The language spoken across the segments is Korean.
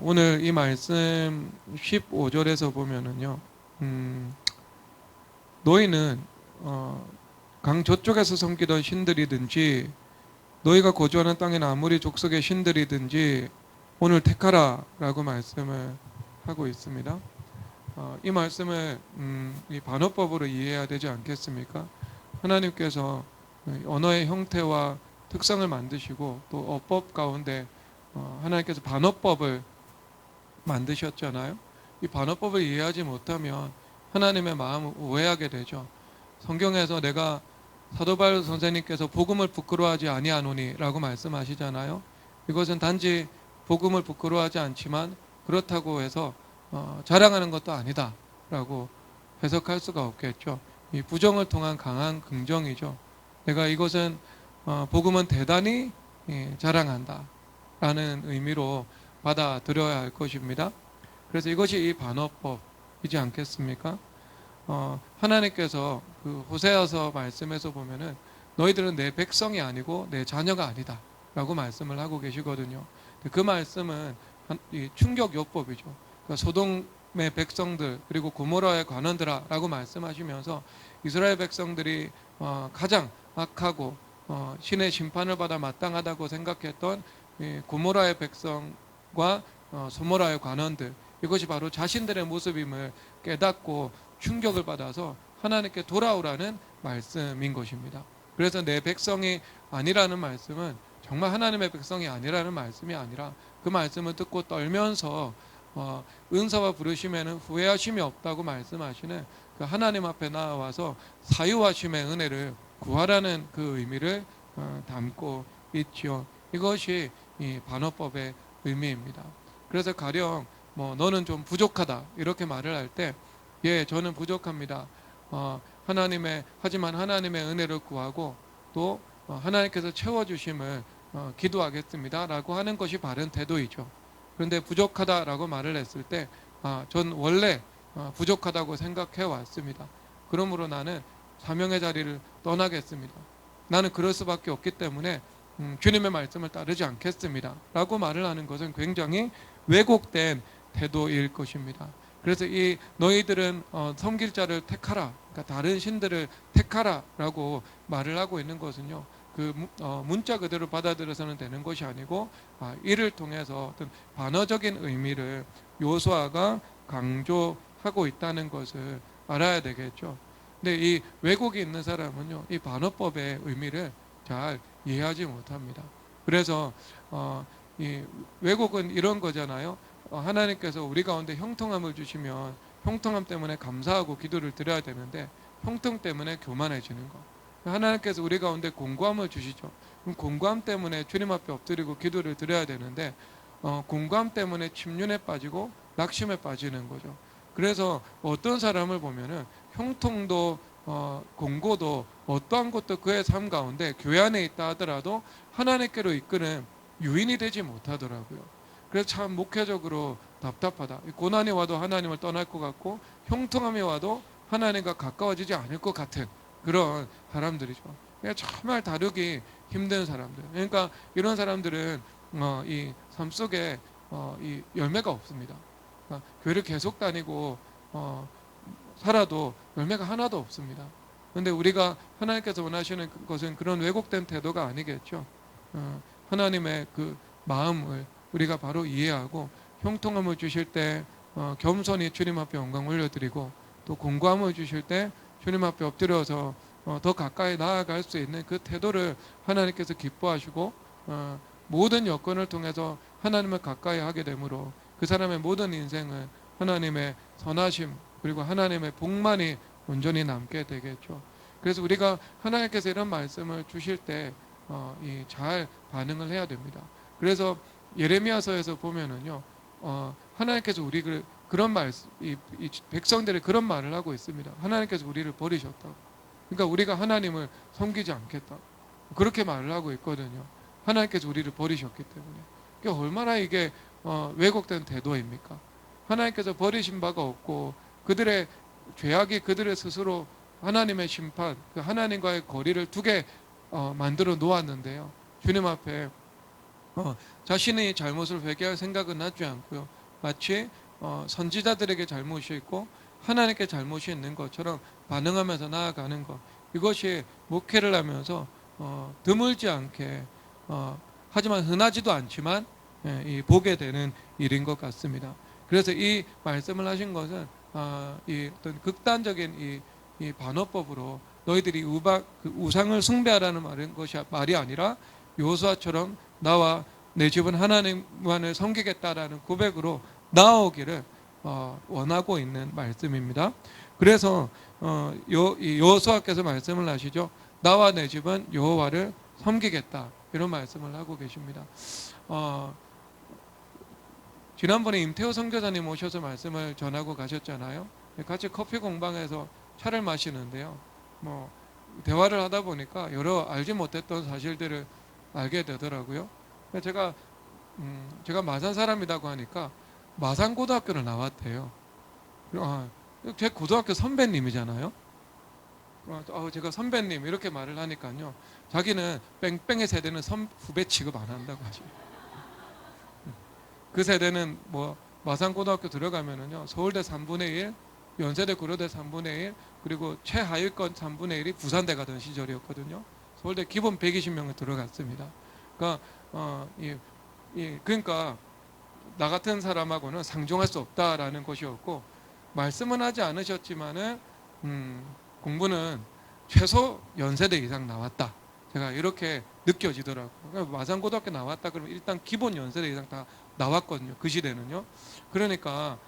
오늘 이 말씀 15절에서 보면은요, 너희는 강 저쪽에서 섬기던 신들이든지 너희가 거주하는 땅에는 아무리 족속의 신들이든지 오늘 택하라 라고 말씀을 하고 있습니다. 이 말씀을 이 반어법으로 이해해야 되지 않겠습니까? 하나님께서 언어의 형태와 특성을 만드시고 또 어법 가운데 하나님께서 반어법을 만드셨잖아요. 이 반어법을 이해하지 못하면 하나님의 마음을 오해하게 되죠. 성경에서 내가 사도 바울 선생님께서 복음을 부끄러워하지 아니하노니 라고 말씀하시잖아요. 이것은 단지 복음을 부끄러워하지 않지만 그렇다고 해서 자랑하는 것도 아니다 라고 해석할 수가 없겠죠. 이 부정을 통한 강한 긍정이죠. 내가 이것은 복음은 대단히 자랑한다 라는 의미로 받아들여야 할 것입니다. 그래서 이것이 이 반어법이지 않겠습니까? 하나님께서 그 호세아서 말씀에서 보면은 너희들은 내 백성이 아니고 내 자녀가 아니다 라고 말씀을 하고 계시거든요. 그 말씀은 충격요법이죠. 그러니까 소돔의 백성들 그리고 고모라의 관원들아 라고 말씀하시면서 이스라엘 백성들이 가장 악하고 신의 심판을 받아 마땅하다고 생각했던 고모라의 백성과 소모라의 관원들, 이것이 바로 자신들의 모습임을 깨닫고 충격을 받아서 하나님께 돌아오라는 말씀인 것입니다. 그래서 내 백성이 아니라는 말씀은 정말 하나님의 백성이 아니라는 말씀이 아니라 그 말씀을 듣고 떨면서 은사와 부르심에는 후회하심이 없다고 말씀하시는 그 하나님 앞에 나와서 사유하심의 은혜를 구하라는 그 의미를 담고 있지요. 이것이 이 반어법의 의미입니다. 그래서 가령 너는 좀 부족하다 이렇게 말을 할 때 예, 저는 부족합니다. 하지만 하나님의 은혜를 구하고 또 하나님께서 채워주심을 기도하겠습니다 라고 하는 것이 바른 태도이죠. 그런데 부족하다라고 말을 했을 때 전 원래 부족하다고 생각해 왔습니다. 그러므로 나는 사명의 자리를 떠나겠습니다. 나는 그럴 수밖에 없기 때문에 주님의 말씀을 따르지 않겠습니다 라고 말을 하는 것은 굉장히 왜곡된 태도일 것입니다. 그래서 이 너희들은 섬길 자를 택하라, 그러니까 다른 신들을 택하라 라고 말을 하고 있는 것은요, 그 문자 그대로 받아들여서는 되는 것이 아니고 이를 통해서 어떤 반어적인 의미를 요수아가 강조하고 있다는 것을 알아야 되겠죠. 근데 이 왜곡이 있는 사람은요, 이 반어법의 의미를 잘 이해하지 못합니다. 그래서 이 왜곡은 이런 거잖아요. 하나님께서 우리 가운데 형통함을 주시면 형통함 때문에 감사하고 기도를 드려야 되는데 형통 때문에 교만해지는 거. 하나님께서 우리 가운데 공고함을 주시죠. 그럼 공고함 때문에 주님 앞에 엎드리고 기도를 드려야 되는데 공고함 때문에 침륜에 빠지고 낙심에 빠지는 거죠. 그래서 어떤 사람을 보면은 형통도 공고도 어떠한 것도 그의 삶 가운데 교회 안에 있다 하더라도 하나님께로 이끄는 유인이 되지 못하더라고요. 그래서 참 목회적으로 답답하다. 고난이 와도 하나님을 떠날 것 같고 형통함이 와도 하나님과 가까워지지 않을 것 같은 그런 사람들이죠. 정말 다루기 힘든 사람들. 그러니까 이런 사람들은 이 삶 속에 이 열매가 없습니다. 그러니까 교회를 계속 다니고 살아도 열매가 하나도 없습니다. 그런데 우리가 하나님께서 원하시는 것은 그런 왜곡된 태도가 아니겠죠. 하나님의 그 마음을 우리가 바로 이해하고 형통함을 주실 때 겸손히 주님 앞에 영광 올려드리고 또 공고함을 주실 때 주님 앞에 엎드려서 더 가까이 나아갈 수 있는 그 태도를 하나님께서 기뻐하시고 모든 여건을 통해서 하나님을 가까이 하게 되므로 그 사람의 모든 인생은 하나님의 선하심 그리고 하나님의 복만이 온전히 남게 되겠죠. 그래서 우리가 하나님께서 이런 말씀을 주실 때 잘 반응을 해야 됩니다. 그래서 예레미야서에서 보면은요, 하나님께서 우리를 그런 이 백성들이 그런 말을 하고 있습니다. 하나님께서 우리를 버리셨다고. 그러니까 우리가 하나님을 섬기지 않겠다. 그렇게 말을 하고 있거든요. 하나님께서 우리를 버리셨기 때문에. 그러니까 얼마나 이게 왜곡된 태도입니까? 하나님께서 버리신 바가 없고 그들의 죄악이 그들의 스스로 하나님의 심판, 그 하나님과의 거리를 두게 만들어 놓았는데요. 주님 앞에 자신의 잘못을 회개할 생각은 하지 않고요. 마치 선지자들에게 잘못이 있고 하나님께 잘못이 있는 것처럼 반응하면서 나아가는 것. 이것이 목회를 하면서 드물지 않게 하지만 흔하지도 않지만 이 보게 되는 일인 것 같습니다. 그래서 이 말씀을 하신 것은 이 어떤 극단적인 이 반어법으로 너희들이 우상을 숭배하라는 말이 아니라 여호수아처럼 나와 내 집은 하나님만을 섬기겠다라는 고백으로 나아오기를 원하고 있는 말씀입니다. 그래서 여호수아께서 말씀을 하시죠. 나와 내 집은 여호와를 섬기겠다, 이런 말씀을 하고 계십니다. 지난번에 임태호 선교사님 오셔서 말씀을 전하고 가셨잖아요. 같이 커피 공방에서 차를 마시는데요. 대화를 하다 보니까 여러 알지 못했던 사실들을 알게 되더라고요. 제가 마산 사람이라고 하니까 마산고등학교를 나왔대요. 제 고등학교 선배님이잖아요. 제가 선배님 이렇게 말을 하니까요, 자기는 뺑뺑의 세대는 후배 취급 안 한다고 하죠. 그 세대는 마산고등학교 들어가면은요, 서울대 3분의 1, 연세대 고려대 3분의 1, 그리고 최하위권 3분의 1이 부산대 가던 시절이었거든요. 서울대 기본 120명을 들어갔습니다. 그러니까 나 같은 사람하고는 상종할 수 없다라는 것이었고, 말씀은 하지 않으셨지만은 공부는 최소 연세대 이상 나왔다, 제가 이렇게 느껴지더라고요. 그러니까 마산고등학교 나왔다 그러면 일단 기본 연세대 이상 다 나왔거든요, 그 시대는요. 그러니까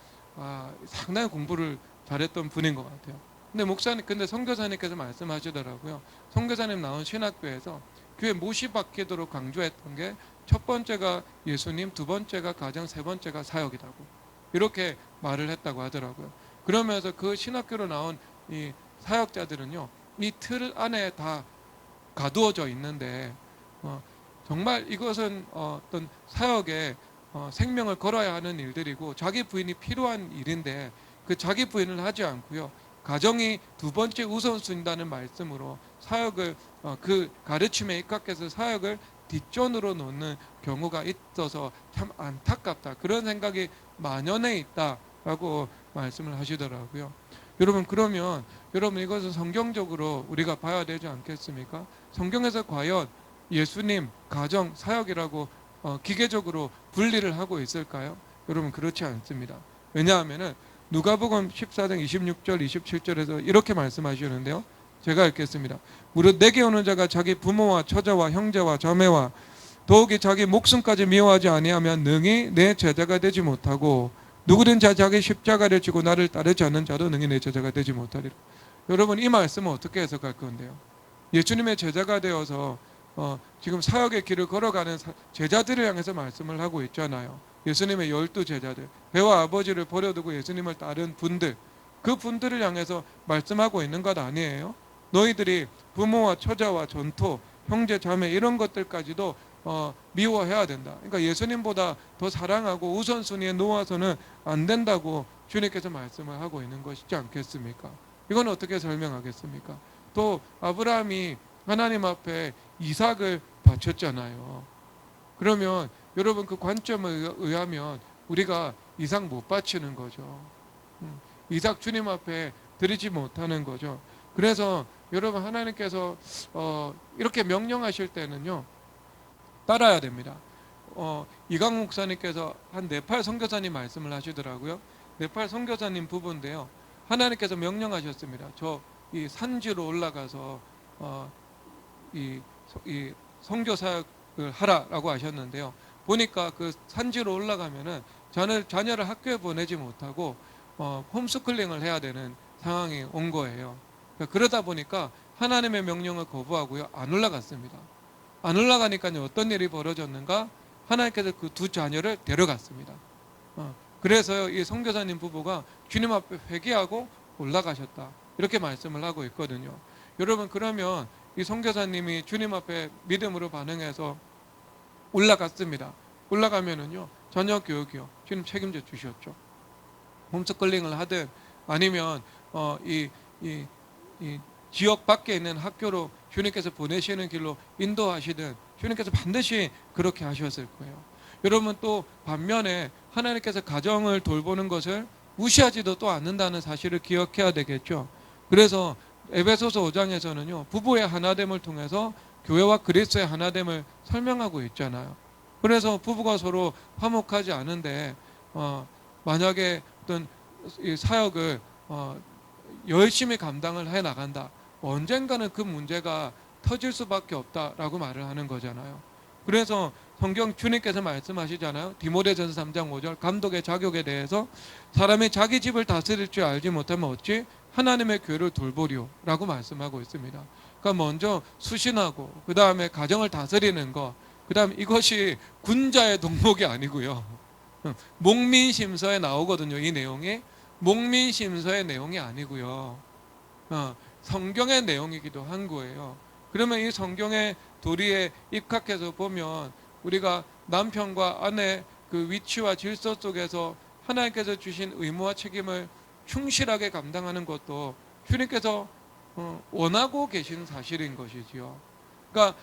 상당히 공부를 잘했던 분인 것 같아요. 근데 선교사님께서 말씀하시더라고요. 선교사님 나온 신학교에서 교회 모시받기도록 강조했던 게 첫 번째가 예수님, 두 번째가 가정, 세 번째가 사역이라고, 이렇게 말을 했다고 하더라고요. 그러면서 그 신학교로 나온 이 사역자들은요, 이 틀 안에 다 가두어져 있는데 정말 이것은 어떤 사역에 생명을 걸어야 하는 일들이고 자기 부인이 필요한 일인데, 그 자기 부인을 하지 않고요, 가정이 두 번째 우선순위라는 말씀으로 사역을 그 가르침에 입각해서 사역을 뒷전으로 놓는 경우가 있어서 참 안타깝다, 그런 생각이 만연해 있다라고 말씀을 하시더라고요. 여러분, 그러면 여러분, 이것은 성경적으로 우리가 봐야 되지 않겠습니까? 성경에서 과연 예수님, 가정, 사역이라고 기계적으로 분리를 하고 있을까요? 여러분, 그렇지 않습니다. 왜냐하면은 누가복음 14장 26절 27절에서 이렇게 말씀하시는데요, 제가 읽겠습니다. 무릇 내게 오는 자가 자기 부모와 처자와 형제와 자매와 더욱이 자기 목숨까지 미워하지 아니하면 능히 내 제자가 되지 못하고, 누구든 자기 십자가를 지고 나를 따르지 않는 자도 능히 내 제자가 되지 못하리라. 여러분, 이 말씀은 어떻게 해석할 건데요? 예수님의 제자가 되어서 지금 사역의 길을 걸어가는 제자들을 향해서 말씀을 하고 있잖아요. 예수님의 12제자들, 배와 아버지를 버려두고 예수님을 따른 분들, 그 분들을 향해서 말씀하고 있는 것 아니에요? 너희들이 부모와 처자와 전토, 형제 자매 이런 것들까지도 미워해야 된다. 그러니까 예수님보다 더 사랑하고 우선순위에 놓아서는 안 된다고 주님께서 말씀을 하고 있는 것이지 않겠습니까? 이건 어떻게 설명하겠습니까? 또 아브라함이 하나님 앞에 이삭을 바쳤잖아요. 그러면 여러분, 그 관점에 의하면 우리가 이삭 못 바치는 거죠. 이삭 주님 앞에 드리지 못하는 거죠. 그래서 여러분, 하나님께서 이렇게 명령하실 때는요, 따라야 됩니다. 이강 목사님께서 한 네팔 선교사님 말씀을 하시더라고요. 네팔 선교사님 부부인데요, 하나님께서 명령하셨습니다. 이 산지로 올라가서 이 선교 사역을 하라라고 하셨는데요, 보니까 그 산지로 올라가면은 자녀를 학교에 보내지 못하고 홈스쿨링을 해야 되는 상황이 온 거예요. 그러다 보니까 하나님의 명령을 거부하고요, 안 올라갔습니다. 안 올라가니까요, 어떤 일이 벌어졌는가? 하나님께서 그 두 자녀를 데려갔습니다. 그래서 이 선교사님 부부가 주님 앞에 회개하고 올라가셨다, 이렇게 말씀을 하고 있거든요. 여러분, 그러면 이 선교사님이 주님 앞에 믿음으로 반응해서 올라갔습니다. 올라가면은요, 저녁 교육이요, 주님 책임져 주셨죠. 홈스쿨링을 하든 아니면 이 지역 밖에 있는 학교로 주님께서 보내시는 길로 인도하시든 주님께서 반드시 그렇게 하셨을 거예요. 여러분 또 반면에 하나님께서 가정을 돌보는 것을 무시하지도 또 않는다는 사실을 기억해야 되겠죠. 그래서 에베소서 5장에서는요, 부부의 하나됨을 통해서 교회와 그리스도의 하나됨을 설명하고 있잖아요. 그래서 부부가 서로 화목하지 않은데 만약에 어떤 이 사역을 열심히 감당을 해 나간다, 언젠가는 그 문제가 터질 수밖에 없다라고 말을 하는 거잖아요. 그래서 성경 주님께서 말씀하시잖아요. 디모데전서 3장 5절, 감독의 자격에 대해서 사람이 자기 집을 다스릴 줄 알지 못하면 어찌 하나님의 교회를 돌보리오 라고 말씀하고 있습니다. 그러니까 먼저 수신하고 그 다음에 가정을 다스리는 거, 그 다음에 이것이 군자의 동목이 아니고요, 목민심서에 나오거든요. 이 내용이 목민심서의 내용이 아니고요, 성경의 내용이기도 한 거예요. 그러면 이 성경의 도리에 입각해서 보면 우리가 남편과 아내 그 위치와 질서 속에서 하나님께서 주신 의무와 책임을 충실하게 감당하는 것도 주님께서 원하고 계시는 사실인 것이지요. 그러니까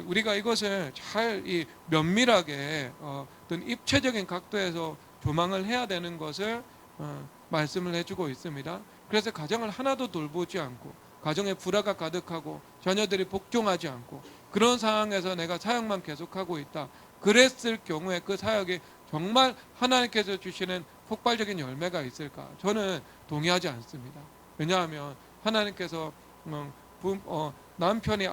우리가 이것을 잘 면밀하게 어떤 입체적인 각도에서 조망을 해야 되는 것을 말씀을 해주고 있습니다. 그래서 가정을 하나도 돌보지 않고 가정에 불화가 가득하고 자녀들이 복종하지 않고 그런 상황에서 내가 사역만 계속하고 있다, 그랬을 경우에 그 사역이 정말 하나님께서 주시는 폭발적인 열매가 있을까? 저는 동의하지 않습니다. 왜냐하면 하나님께서 남편이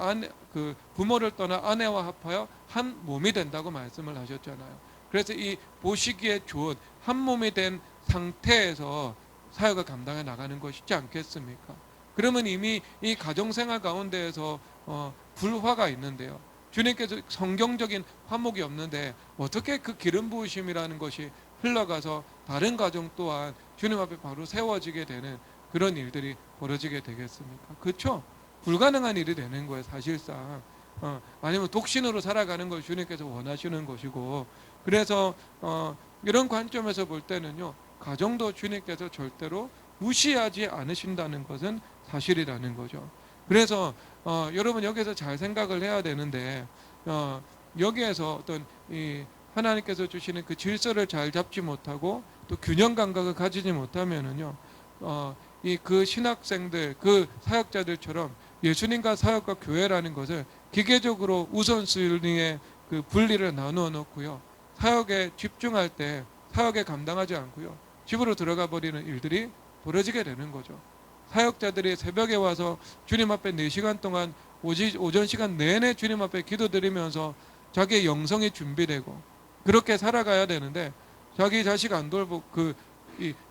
부모를 떠나 아내와 합하여 한 몸이 된다고 말씀을 하셨잖아요. 그래서 이 보시기에 좋은 한 몸이 된 상태에서 사역을 감당해 나가는 것이지 않겠습니까? 그러면 이미 이 가정생활 가운데에서 불화가 있는데요, 주님께서 성경적인 화목이 없는데 어떻게 그 기름 부으심이라는 것이 흘러가서 다른 가정 또한 주님 앞에 바로 세워지게 되는 그런 일들이 벌어지게 되겠습니까? 그렇죠? 불가능한 일이 되는 거예요, 사실상. 아니면 독신으로 살아가는 걸 주님께서 원하시는 것이고, 그래서 이런 관점에서 볼 때는요, 가정도 주님께서 절대로 무시하지 않으신다는 것은 사실이라는 거죠. 그래서 여러분 여기서 잘 생각을 해야 되는데, 여기에서 어떤 이 하나님께서 주시는 그 질서를 잘 잡지 못하고 또 균형 감각을 가지지 못하면은요, 그 신학생들, 그 사역자들처럼 예수님과 사역과 교회라는 것을 기계적으로 우선순위의 그 분리를 나누어 놓고요, 사역에 집중할 때 사역에 감당하지 않고요, 집으로 들어가 버리는 일들이 벌어지게 되는 거죠. 사역자들이 새벽에 와서 주님 앞에 4시간 동안 오전 시간 내내 주님 앞에 기도드리면서 자기의 영성이 준비되고 그렇게 살아가야 되는데, 자기 자식 안 돌보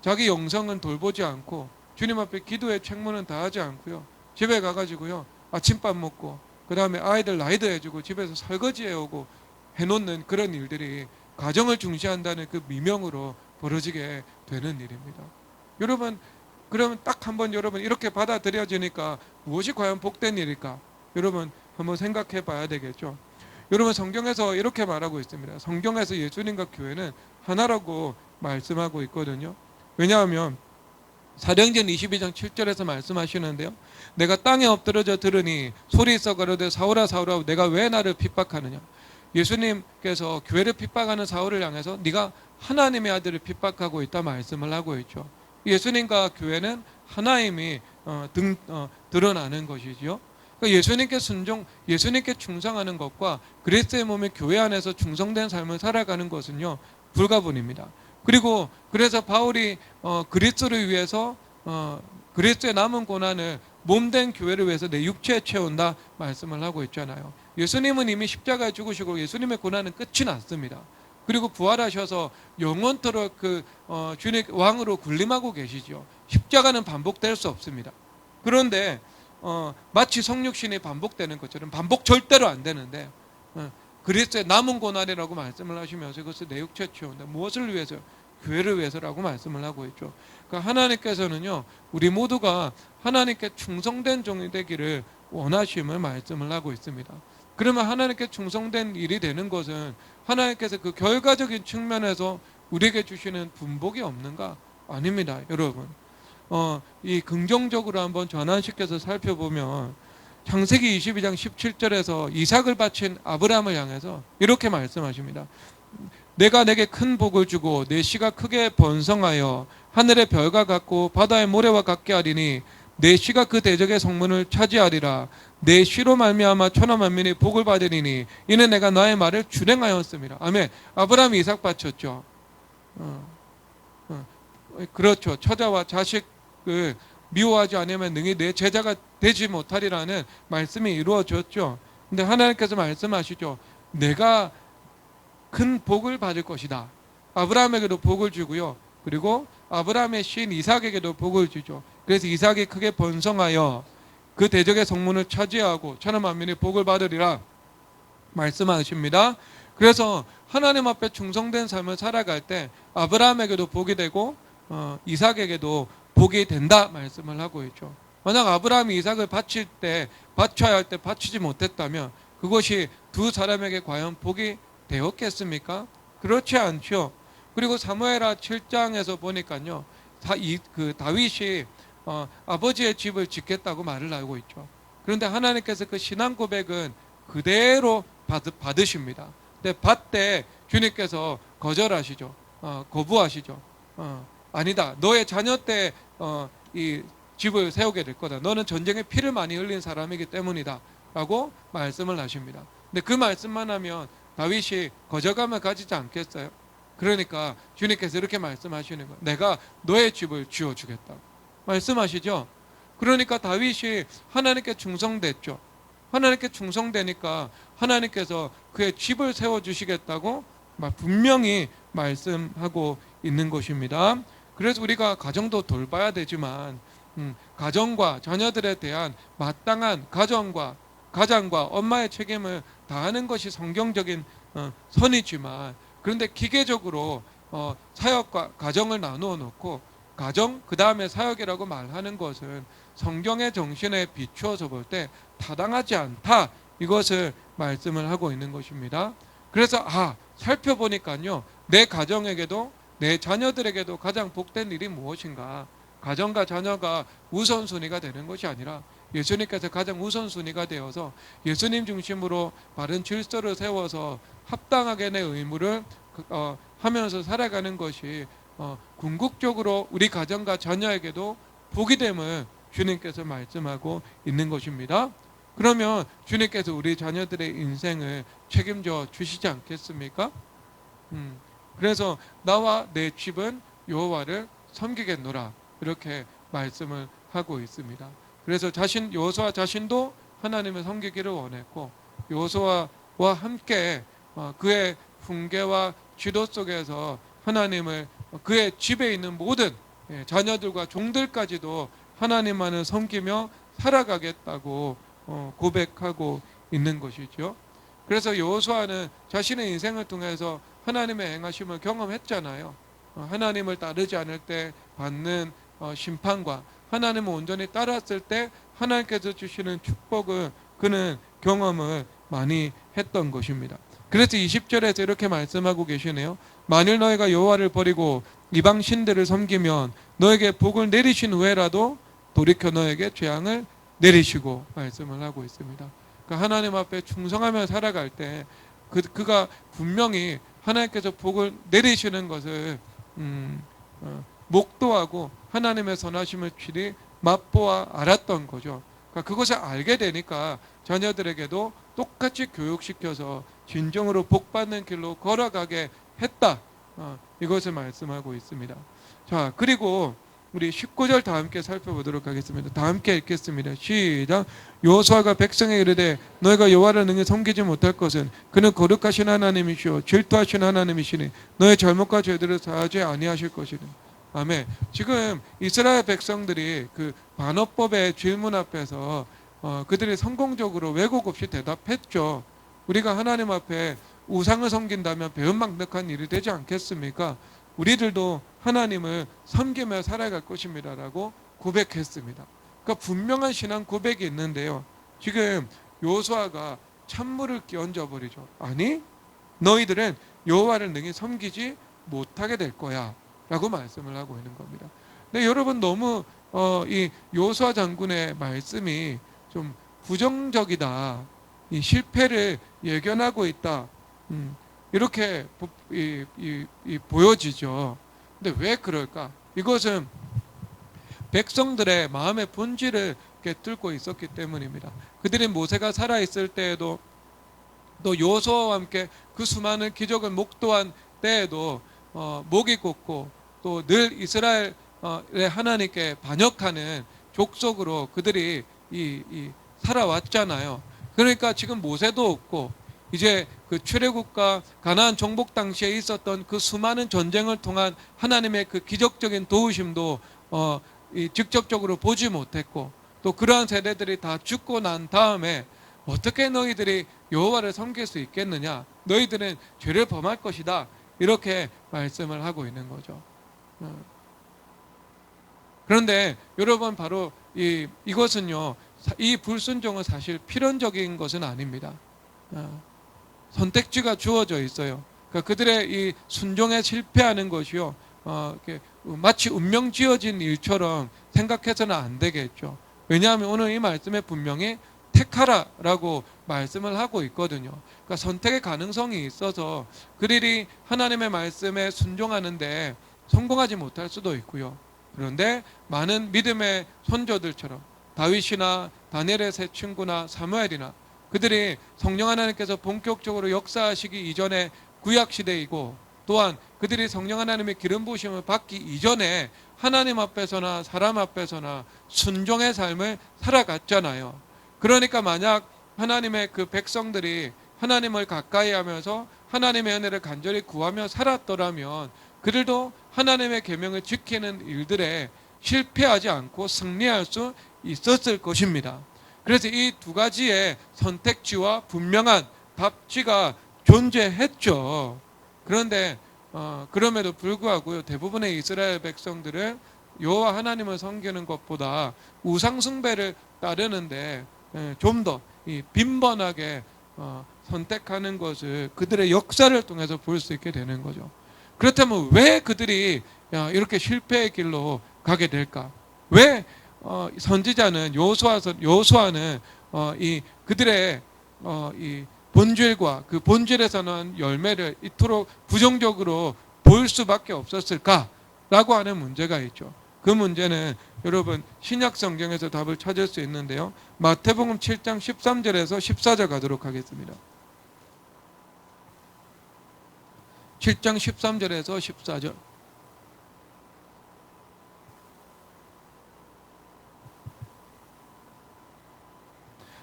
자기 영성은 돌보지 않고 주님 앞에 기도의 책무는 다하지 않고요, 집에 가가지고요 아침밥 먹고 그 다음에 아이들 라이드 해주고 집에서 설거지 해오고 해놓는 그런 일들이 가정을 중시한다는 그 미명으로 벌어지게 되는 일입니다. 여러분, 그러면 딱 한번 여러분 이렇게 받아들여지니까 무엇이 과연 복된 일일까? 여러분 한번 생각해 봐야 되겠죠. 여러분, 성경에서 이렇게 말하고 있습니다. 성경에서 예수님과 교회는 하나라고 말씀하고 있거든요. 왜냐하면 사도행전 22장 7절에서 말씀하시는데요, 내가 땅에 엎드러져 들으니 소리 있어 가로되 사울아 사울아 내가 왜 나를 핍박하느냐. 예수님께서 교회를 핍박하는 사울을 향해서 네가 하나님의 아들을 핍박하고 있다 말씀을 하고 있죠. 예수님과 교회는 하나님이 드러나는 것이지요. 그러니까 예수님께 충성하는 것과 그리스도의 몸의 교회 안에서 충성된 삶을 살아가는 것은요, 불가분입니다. 그리고 그래서 바울이 그리스도를 위해서 그리스도의 남은 고난을 몸된 교회를 위해서 내 육체에 채운다 말씀을 하고 있잖아요. 예수님은 이미 십자가에 죽으시고 예수님의 고난은 끝이 났습니다. 그리고 부활하셔서 영원토록 주님 왕으로 군림하고 계시죠. 십자가는 반복될 수 없습니다. 그런데 마치 성육신이 반복되는 것처럼, 반복 절대로 안 되는데 그리스도의 남은 고난이라고 말씀을 하시면서 이것을 내 육체에 채운다. 무엇을 위해서? 교회를 위해서라고 말씀을 하고 있죠. 그러니까 하나님께서는요, 우리 모두가 하나님께 충성된 종이 되기를 원하심을 말씀을 하고 있습니다. 그러면 하나님께 충성된 일이 되는 것은 하나님께서 그 결과적인 측면에서 우리에게 주시는 분복이 없는가? 아닙니다, 여러분. 이 긍정적으로 한번 전환시켜서 살펴보면 창세기 22장 17절에서 이삭을 바친 아브라함을 향해서 이렇게 말씀하십니다. 내가 내게 큰 복을 주고 내 씨가 크게 번성하여 하늘의 별과 같고 바다의 모래와 같게 하리니 내 씨가 그 대적의 성문을 차지하리라. 내 씨로 말미암아 천하 만민이 복을 받으리니 이는 내가 나의 말을 준행하였습니다. 아멘. 아브라함이 이삭 바쳤죠. 그렇죠. 처자와 자식을 미워하지 않으면 능히 내 제자가 되지 못하리라는 말씀이 이루어졌죠. 근데 하나님께서 말씀하시죠. 내가 큰 복을 받을 것이다. 아브라함에게도 복을 주고요. 그리고 아브라함의 시인 이삭에게도 복을 주죠. 그래서 이삭이 크게 번성하여 그 대적의 성문을 차지하고 천하 만민이 복을 받으리라 말씀하십니다. 그래서 하나님 앞에 충성된 삶을 살아갈 때 아브라함에게도 복이 되고 이삭에게도 복이 된다 말씀을 하고 있죠. 만약 아브라함이 이삭을 바쳐야 할 때 바치지 못했다면 그것이 두 사람에게 과연 복이 되었겠습니까? 그렇지 않죠. 그리고 사무엘하 7장에서 보니까요, 다윗이 아버지의 집을 짓겠다고 말을 하고 있죠. 그런데 하나님께서 그 신앙 고백은 그대로 받으십니다. 근데 받되 주님께서 거절하시죠. 거부하시죠. 아니다. 너의 자녀 때 이 집을 세우게 될 거다. 너는 전쟁에 피를 많이 흘린 사람이기 때문이다. 라고 말씀을 하십니다. 근데 그 말씀만 하면 다윗이 거절감을 가지지 않겠어요? 그러니까 주님께서 이렇게 말씀하시는 거예요. 내가 너의 집을 지어주겠다. 말씀하시죠? 그러니까 다윗이 하나님께 충성됐죠. 하나님께 충성되니까 하나님께서 그의 집을 세워주시겠다고 분명히 말씀하고 있는 것입니다. 그래서 우리가 가정도 돌봐야 되지만 가정과 자녀들에 대한 마땅한 가장과 엄마의 책임을 다하는 것이 성경적인 선이지만 그런데 기계적으로 사역과 가정을 나누어 놓고 가정 그 다음에 사역이라고 말하는 것은 성경의 정신에 비추어서 볼 때 타당하지 않다 이것을 말씀을 하고 있는 것입니다. 그래서 살펴보니까요 내 가정에게도 내 자녀들에게도 가장 복된 일이 무엇인가? 가정과 자녀가 우선순위가 되는 것이 아니라 예수님께서 가장 우선순위가 되어서 예수님 중심으로 바른 질서를 세워서 합당하게 내 의무를 하면서 살아가는 것이 궁극적으로 우리 가정과 자녀에게도 복이 됨을 주님께서 말씀하고 있는 것입니다. 그러면 주님께서 우리 자녀들의 인생을 책임져 주시지 않겠습니까? 그래서 나와 내 집은 여호와를 섬기겠노라 이렇게 말씀을 하고 있습니다. 그래서 여호수아 자신도 하나님을 섬기기를 원했고 여호수아와 함께 그의 훈계와 지도 속에서 하나님을 그의 집에 있는 모든 자녀들과 종들까지도 하나님만을 섬기며 살아가겠다고 고백하고 있는 것이죠. 그래서 여호수아는 자신의 인생을 통해서 하나님의 행하심을 경험했잖아요. 하나님을 따르지 않을 때 받는 심판과 하나님을 온전히 따랐을 때 하나님께서 주시는 축복을 그는 경험을 많이 했던 것입니다. 그래서 20절에서 이렇게 말씀하고 계시네요. 만일 너희가 여호와를 버리고 이방 신들을 섬기면 너에게 복을 내리신 후에라도 돌이켜 너에게 재앙을 내리시고 말씀을 하고 있습니다. 그러니까 하나님 앞에 충성하며 살아갈 때 그가 분명히 하나님께서 복을 내리시는 것을 목도하고 하나님의 선하심을 필히 맛보아 알았던 거죠. 그러니까 그것을 알게 되니까 자녀들에게도 똑같이 교육시켜서 진정으로 복받는 길로 걸어가게 했다. 이것을 말씀하고 있습니다. 자, 그리고 우리 19절 다 함께 살펴보도록 하겠습니다. 다 함께 읽겠습니다. 시작. 여호수아가 백성에게 이르되 너희가 여호와를 능히 섬기지 못할 것은 그는 거룩하신 하나님이시오 질투하신 하나님이시니 너희 잘못과 죄들을 사하지 아니하실 것이니. 아멘. 지금 이스라엘 백성들이 그 반어법의 질문 앞에서 그들이 성공적으로 왜곡 없이 대답했죠. 우리가 하나님 앞에 우상을 섬긴다면 배은망덕한 일이 되지 않겠습니까? 우리들도 하나님을 섬기며 살아갈 것입니다 라고 고백했습니다. 그러니까 분명한 신앙 고백이 있는데요, 지금 여호수아가 찬물을 끼얹어 버리죠. 아니, 너희들은 여호와를 능히 섬기지 못하게 될 거야 라고 말씀을 하고 있는 겁니다. 근데 여러분, 너무 이 여호수아 장군의 말씀이 좀 부정적이다. 이 실패를 예견하고 있다. 이렇게 보여지죠. 근데 왜 그럴까? 이것은 백성들의 마음의 본질을 뚫고 있었기 때문입니다. 그들이 모세가 살아있을 때에도 또 여호수아와 함께 그 수많은 기적을 목도한 때에도 목이 곧고 또 늘 이스라엘의 하나님께 반역하는 족속으로 그들이 살아왔잖아요. 그러니까 지금 모세도 없고 이제 그 출애굽과 가나안 정복 당시에 있었던 그 수많은 전쟁을 통한 하나님의 그 기적적인 도우심도 직접적으로 보지 못했고 또 그러한 세대들이 다 죽고 난 다음에 어떻게 너희들이 여호와를 섬길 수 있겠느냐? 너희들은 죄를 범할 것이다. 이렇게 말씀을 하고 있는 거죠. 그런데 여러분 바로 이것은요, 이 불순종은 사실 필연적인 것은 아닙니다. 선택지가 주어져 있어요. 그러니까 그들의 이 순종에 실패하는 것이요, 마치 운명 지어진 일처럼 생각해서는 안 되겠죠. 왜냐하면 오늘 이 말씀에 분명히 택하라라고 말씀을 하고 있거든요. 그러니까 선택의 가능성이 있어서 그들이 하나님의 말씀에 순종하는데 성공하지 못할 수도 있고요. 그런데 많은 믿음의 선조들처럼 다윗이나 다니엘의 세 친구나 사무엘이나 그들이 성령 하나님께서 본격적으로 역사하시기 이전에 구약 시대이고 또한 그들이 성령 하나님의 기름 부으심을 받기 이전에 하나님 앞에서나 사람 앞에서나 순종의 삶을 살아갔잖아요. 그러니까 만약 하나님의 그 백성들이 하나님을 가까이 하면서 하나님의 은혜를 간절히 구하며 살았더라면 그들도 하나님의 계명을 지키는 일들에 실패하지 않고 승리할 수 있었을 것입니다. 그래서 이 두 가지의 선택지와 분명한 답지가 존재했죠. 그런데 그럼에도 불구하고 대부분의 이스라엘 백성들은 여호와 하나님을 섬기는 것보다 우상 숭배를 따르는데 좀 더 빈번하게 선택하는 것을 그들의 역사를 통해서 볼 수 있게 되는 거죠. 그렇다면 왜 그들이 이렇게 실패의 길로 가게 될까? 왜 선지자는 여호수아는 이 그들의 이 본질과 그 본질에서 난 열매를 이토록 부정적으로 보일 수밖에 없었을까라고 하는 문제가 있죠. 그 문제는 여러분 신약 성경에서 답을 찾을 수 있는데요. 마태복음 7장 13절에서 14절 가도록 하겠습니다. 7장 13절에서 14절.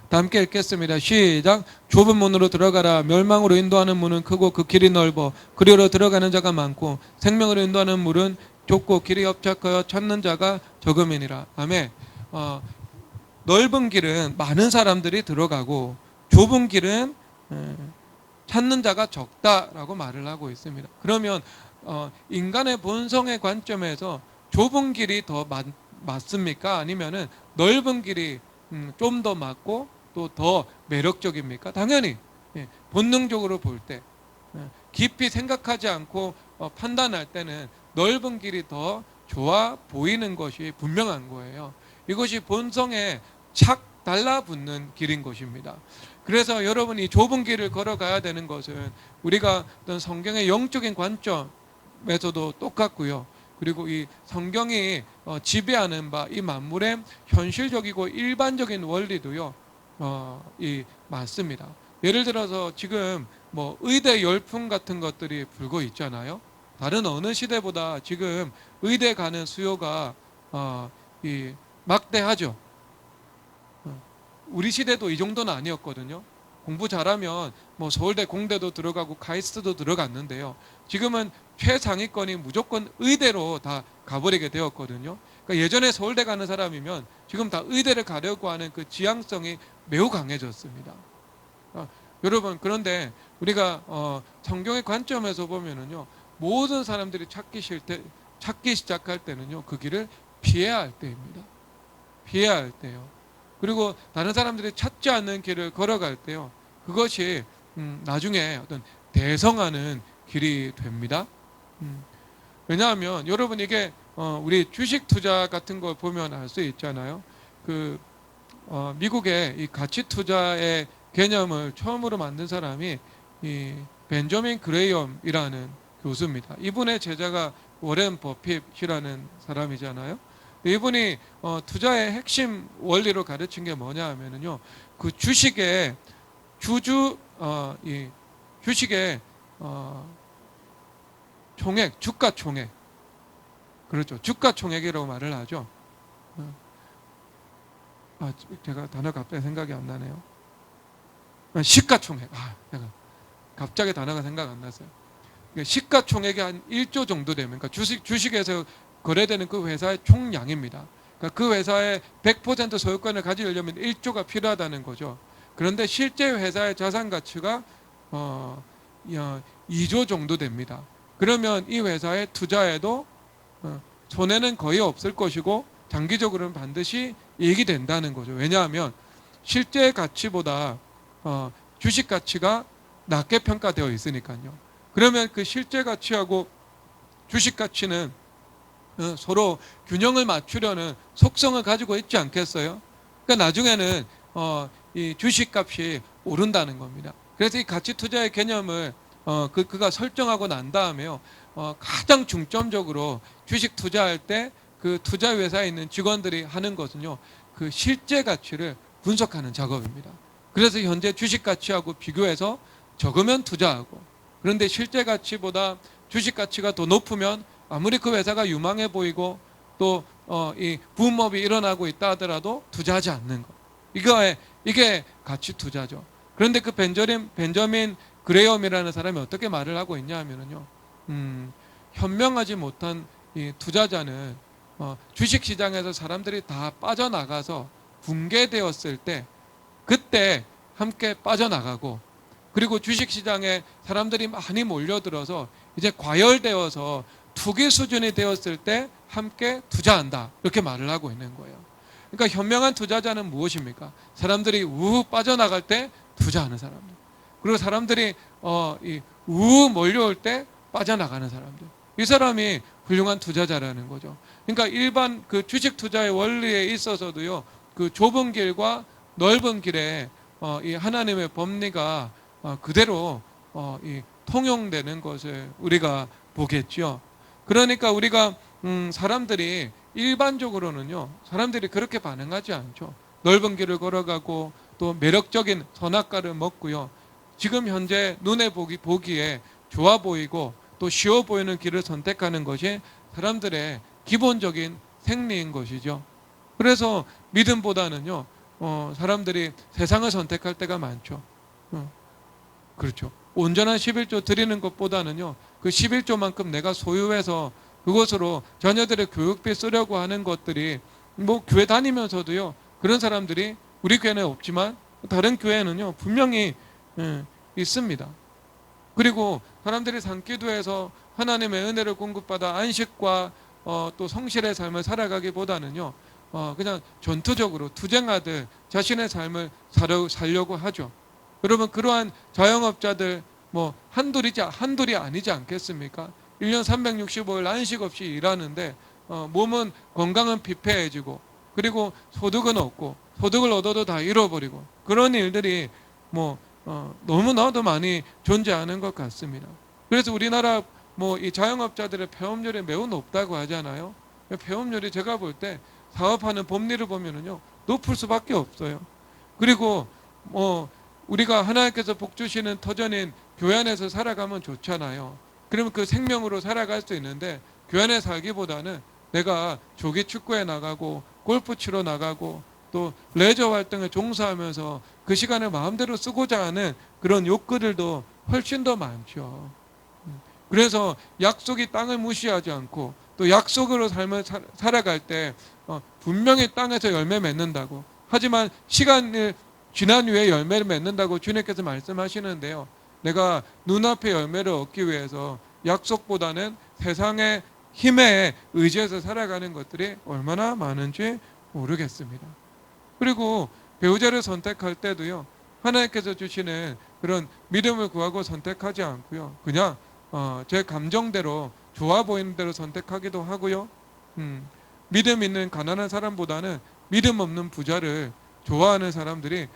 다 함께 읽겠습니다. 시작. 좁은 문으로 들어가라. 멸망으로 인도하는 문은 크고 그 길이 넓어 그리로 들어가는 자가 많고 생명으로 인도하는 문은 좁고 길이 협착하여 찾는 자가 적음이니라. 아멘. 넓은 길은 많은 사람들이 들어가고 좁은 길은 찾는 자가 적다라고 말을 하고 있습니다. 그러면 인간의 본성의 관점에서 좁은 길이 더 맞습니까? 아니면은 넓은 길이 좀 더 맞고 또 더 매력적입니까? 당연히 본능적으로 볼 때 깊이 생각하지 않고 판단할 때는 넓은 길이 더 좋아 보이는 것이 분명한 거예요. 이것이 본성에 착 달라붙는 길인 것입니다. 그래서 여러분이 좁은 길을 걸어가야 되는 것은 우리가 어떤 성경의 영적인 관점에서도 똑같고요. 그리고 이 성경이 지배하는 바 이 만물의 현실적이고 일반적인 원리도요. 맞습니다. 예를 들어서 지금 뭐 의대 열풍 같은 것들이 불고 있잖아요. 다른 어느 시대보다 지금 의대 가는 수요가 막대하죠. 우리 시대도 이 정도는 아니었거든요. 공부 잘하면 뭐 서울대 공대도 들어가고 카이스트도 들어갔는데요. 지금은 최상위권이 무조건 의대로 다 가버리게 되었거든요. 그러니까 예전에 서울대 가는 사람이면 지금 다 의대를 가려고 하는 그 지향성이 매우 강해졌습니다. 여러분 그런데 우리가 성경의 관점에서 보면은요, 모든 사람들이 찾기 시작할 때는요, 그 길을 피해야 할 때입니다. 피해야 할 때요. 그리고 다른 사람들이 찾지 않는 길을 걸어갈 때요, 그것이 나중에 어떤 대성하는 길이 됩니다. 왜냐하면 여러분 이게 우리 주식 투자 같은 걸 보면 알 수 있잖아요. 그 미국의 이 가치 투자의 개념을 처음으로 만든 사람이 이 벤저민 그레이엄이라는 교수입니다. 이분의 제자가 워렌 버핏이라는 사람이잖아요. 이분이 투자의 핵심 원리로 가르친 게 뭐냐 하면은요, 그 주식의 이 주식의 총액, 주가 총액, 그렇죠. 주가 총액이라고 말을 하죠. 제가 단어가 갑자기 생각이 안 나네요. 시가총액. 내가 갑자기 단어가 생각 안 났어요. 시가총액이 한 1조 정도 되면, 그러니까 주식에서 거래되는 그 회사의 총량입니다. 그러니까 그 회사의 100% 소유권을 가지려면 1조가 필요하다는 거죠. 그런데 실제 회사의 자산 가치가 2조 정도 됩니다. 그러면 이 회사에 투자해도 손해는 거의 없을 것이고 장기적으로는 반드시 이익이 된다는 거죠. 왜냐하면 실제 가치보다 주식 가치가 낮게 평가되어 있으니까요. 그러면 그 실제 가치하고 주식 가치는 서로 균형을 맞추려는 속성을 가지고 있지 않겠어요? 그러니까 나중에는 이 주식 값이 오른다는 겁니다. 그래서 이 가치 투자의 개념을 그가 설정하고 난 다음에요, 가장 중점적으로 주식 투자할 때 그 투자 회사에 있는 직원들이 하는 것은요, 그 실제 가치를 분석하는 작업입니다. 그래서 현재 주식 가치하고 비교해서 적으면 투자하고, 그런데 실제 가치보다 주식 가치가 더 높으면 아무리 그 회사가 유망해 보이고 또 이 붐업이 일어나고 있다 하더라도 투자하지 않는 것. 이게 가치 투자죠. 그런데 그 벤저민 그레이엄이라는 사람이 어떻게 말을 하고 있냐 하면은요, 현명하지 못한 이 투자자는 주식 시장에서 사람들이 다 빠져나가서 붕괴되었을 때 그때 함께 빠져나가고, 그리고 주식 시장에 사람들이 많이 몰려들어서 이제 과열되어서 투기 수준이 되었을 때 함께 투자한다, 이렇게 말을 하고 있는 거예요. 그러니까 현명한 투자자는 무엇입니까? 사람들이 우후 빠져나갈 때 투자하는 사람들, 그리고 사람들이 우후 몰려올 때 빠져나가는 사람들, 이 사람이 훌륭한 투자자라는 거죠. 그러니까 일반 그 주식 투자의 원리에 있어서도요, 그 좁은 길과 넓은 길에 이 하나님의 법리가 그대로 이 통용되는 것을 우리가 보겠죠. 그러니까 우리가 사람들이 일반적으로는요, 사람들이 그렇게 반응하지 않죠. 넓은 길을 걸어가고 또 매력적인 선악과를 먹고요, 지금 현재 눈에 보기에 좋아 보이고 또 쉬워 보이는 길을 선택하는 것이 사람들의 기본적인 생리인 것이죠. 그래서 믿음보다는요, 사람들이 세상을 선택할 때가 많죠. 그렇죠. 온전한 11조 드리는 것보다는요, 그 11조만큼 내가 소유해서 그것으로 자녀들의 교육비 쓰려고 하는 것들이, 뭐 교회 다니면서도요, 그런 사람들이 우리 교회는 없지만 다른 교회는요 분명히 있습니다. 그리고 사람들이 산기도에서 하나님의 은혜를 공급받아 안식과 또 성실의 삶을 살아가기보다는요, 그냥 전투적으로 투쟁하듯 자신의 삶을 살려고 하죠. 여러분, 그러한 자영업자들 뭐 한둘이 아니지 않겠습니까? 1년 365일 안식 없이 일하는데 몸은, 건강은 피폐해지고, 그리고 소득은 없고, 소득을 얻어도 다 잃어버리고, 그런 일들이 뭐 너무나도 많이 존재하는 것 같습니다. 그래서 우리나라 뭐 이 자영업자들의 폐업률이 매우 높다고 하잖아요. 폐업률이 제가 볼 때 사업하는 법리를 보면은요, 높을 수밖에 없어요. 그리고 뭐 우리가 하나님께서 복 주시는 터전인 교회 안에서 살아가면 좋잖아요. 그러면 그 생명으로 살아갈 수 있는데, 교회 안에 살기보다는 내가 조기 축구에 나가고 골프 치러 나가고 또 레저 활동에 종사하면서 그 시간을 마음대로 쓰고자 하는 그런 욕구들도 훨씬 더 많죠. 그래서 약속이 땅을 무시하지 않고 또 약속으로 삶을 살아갈 때 분명히 땅에서 열매 맺는다고, 하지만 시간이 지난 후에 열매를 맺는다고 주님께서 말씀하시는데요, 내가 눈앞에 열매를 얻기 위해서 약속보다는 세상의 힘에 의지해서 살아가는 것들이 얼마나 많은지 모르겠습니다. 그리고 배우자를 선택할 때도요, 하나님께서 주시는 그런 믿음을 구하고 선택하지 않고요, 그냥 제 감정대로 좋아 보이는 대로 선택하기도 하고요, 믿음 있는 가난한 사람보다는 믿음 없는 부자를 좋아하는 사람들이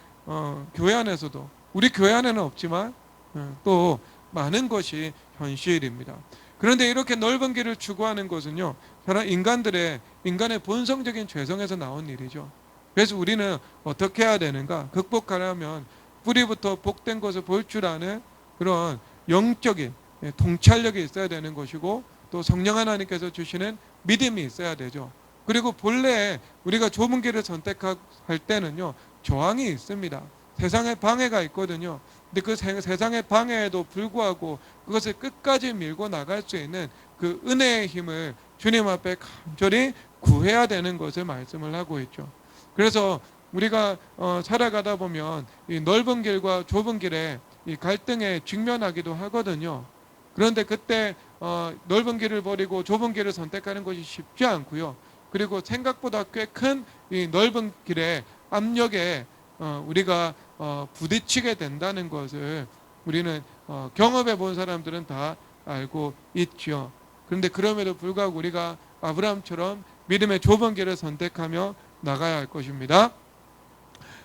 교회 안에서도, 우리 교회 안에는 없지만 또 많은 것이 현실입니다. 그런데 이렇게 넓은 길을 추구하는 것은요, 인간의 본성적인 죄성에서 나온 일이죠. 그래서 우리는 어떻게 해야 되는가? 극복하려면 뿌리부터 복된 것을 볼 줄 아는 그런 영적인 통찰력이 있어야 되는 것이고, 또 성령 하나님께서 주시는 믿음이 있어야 되죠. 그리고 본래 우리가 좁은 길을 선택할 때는요, 저항이 있습니다. 세상의 방해가 있거든요. 근데 그 세상의 방해에도 불구하고 그것을 끝까지 밀고 나갈 수 있는 그 은혜의 힘을 주님 앞에 간절히 구해야 되는 것을 말씀을 하고 있죠. 그래서 우리가 살아가다 보면 이 넓은 길과 좁은 길에 이 갈등에 직면하기도 하거든요. 그런데 그때 넓은 길을 버리고 좁은 길을 선택하는 것이 쉽지 않고요. 그리고 생각보다 꽤 큰 이 넓은 길의 압력에 우리가 부딪히게 된다는 것을 우리는 경험해 본 사람들은 다 알고 있죠. 그런데 그럼에도 불구하고 우리가 아브라함처럼 믿음의 좁은 길을 선택하며 나가야 할 것입니다.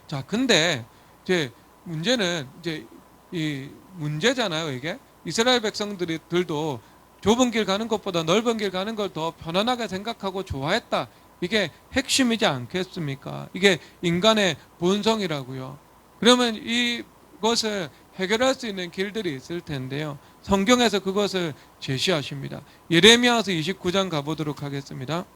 자, 근데 이제 문제는 이제 이 문제잖아요, 이게. 이스라엘 백성들도 좁은 길 가는 것보다 넓은 길 가는 걸 더 편안하게 생각하고 좋아했다. 이게 핵심이지 않겠습니까? 이게 인간의 본성이라고요. 그러면 이것을 해결할 수 있는 길들이 있을 텐데요. 성경에서 그것을 제시하십니다. 예레미야서 29장 가보도록 하겠습니다.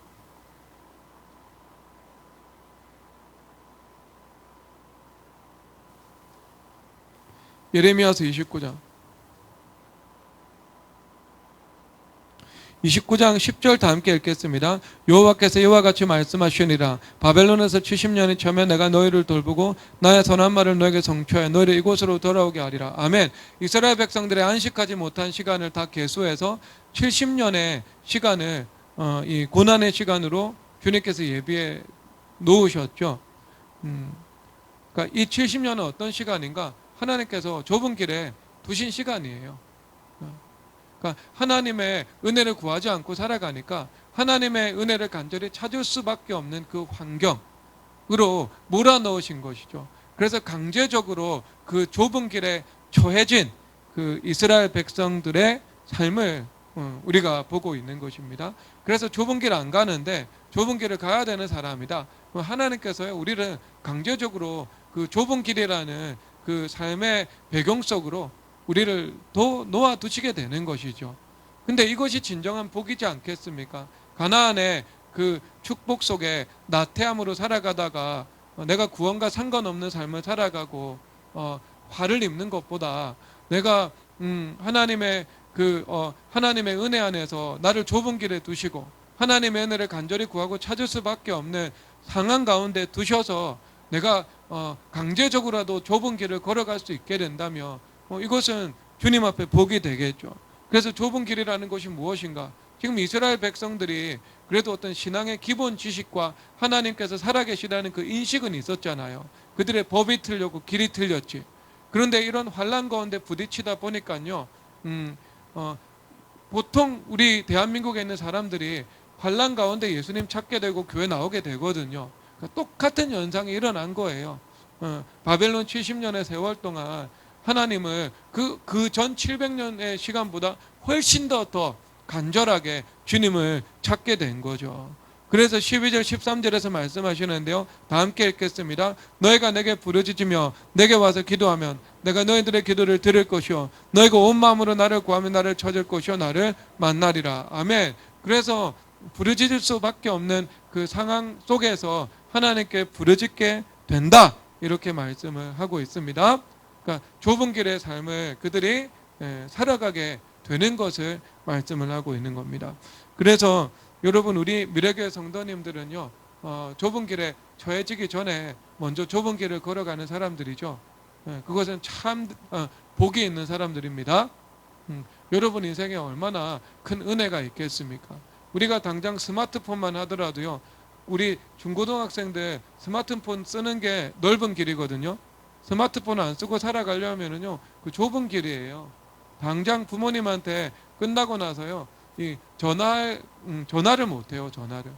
예레미야서 29장 10절 다 함께 읽겠습니다. 여호와께서 이와 같이 말씀하시니라. 바벨론에서 70년이 차면 내가 너희를 돌보고 나의 선한 말을 너에게 성취하여 너희를 이곳으로 돌아오게 하리라. 아멘. 이스라엘 백성들의 안식하지 못한 시간을 다 계수해서 70년의 시간을 이 고난의 시간으로 주님께서 예비해 놓으셨죠. 그러니까 이 70년은 어떤 시간인가? 하나님께서 좁은 길에 두신 시간이에요. 그러니까 하나님의 은혜를 구하지 않고 살아가니까 하나님의 은혜를 간절히 찾을 수밖에 없는 그 환경으로 몰아넣으신 것이죠. 그래서 강제적으로 그 좁은 길에 처해진 그 이스라엘 백성들의 삶을 우리가 보고 있는 것입니다. 그래서 좁은 길 안 가는데 좁은 길을 가야 되는 사람이다. 하나님께서 우리를 강제적으로 그 좁은 길이라는 그 삶의 배경 속으로 우리를 더 놓아두시게 되는 것이죠. 근데 이것이 진정한 복이지 않겠습니까? 가나안의 그 축복 속에 나태함으로 살아가다가 내가 구원과 상관없는 삶을 살아가고 화를 입는 것보다 내가 하나님의 하나님의 은혜 안에서 나를 좁은 길에 두시고 하나님의 은혜를 간절히 구하고 찾을 수밖에 없는 상황 가운데 두셔서 내가 강제적으로라도 좁은 길을 걸어갈 수 있게 된다면 이것은 주님 앞에 복이 되겠죠. 그래서 좁은 길이라는 것이 무엇인가? 지금 이스라엘 백성들이 그래도 어떤 신앙의 기본 지식과 하나님께서 살아계시다는 그 인식은 있었잖아요. 그들의 법이 틀렸고 길이 틀렸지. 그런데 이런 환난 가운데 부딪히다 보니까요, 보통 우리 대한민국에 있는 사람들이 환난 가운데 예수님 찾게 되고 교회 나오게 되거든요. 그러니까 똑같은 현상이 일어난 거예요. 바벨론 70년의 세월 동안 하나님을 그 전 700년의 시간보다 훨씬 더 간절하게 주님을 찾게 된 거죠. 그래서 12절 13절에서 말씀하시는데요, 다 함께 읽겠습니다. 너희가 내게 부르짖으며 내게 와서 기도하면 내가 너희들의 기도를 들을 것이요 너희가 온 마음으로 나를 구하면 나를 찾을 것이요 나를 만나리라. 아멘. 그래서 부르짖을 수밖에 없는 그 상황 속에서 하나님께 부르짖게 된다, 이렇게 말씀을 하고 있습니다. 그러니까 좁은 길의 삶을 그들이 살아가게 되는 것을 말씀을 하고 있는 겁니다. 그래서 여러분, 우리 미래교회 성도님들은요, 좁은 길에 처해지기 전에 먼저 좁은 길을 걸어가는 사람들이죠. 그것은 참 복이 있는 사람들입니다. 여러분 인생에 얼마나 큰 은혜가 있겠습니까? 우리가 당장 스마트폰만 하더라도요, 우리 중고등학생들 스마트폰 쓰는 게 넓은 길이거든요. 스마트폰 안 쓰고 살아가려면은요, 그 좁은 길이에요. 당장 부모님한테 끝나고 나서요, 이 전화를 못 해요, 전화를.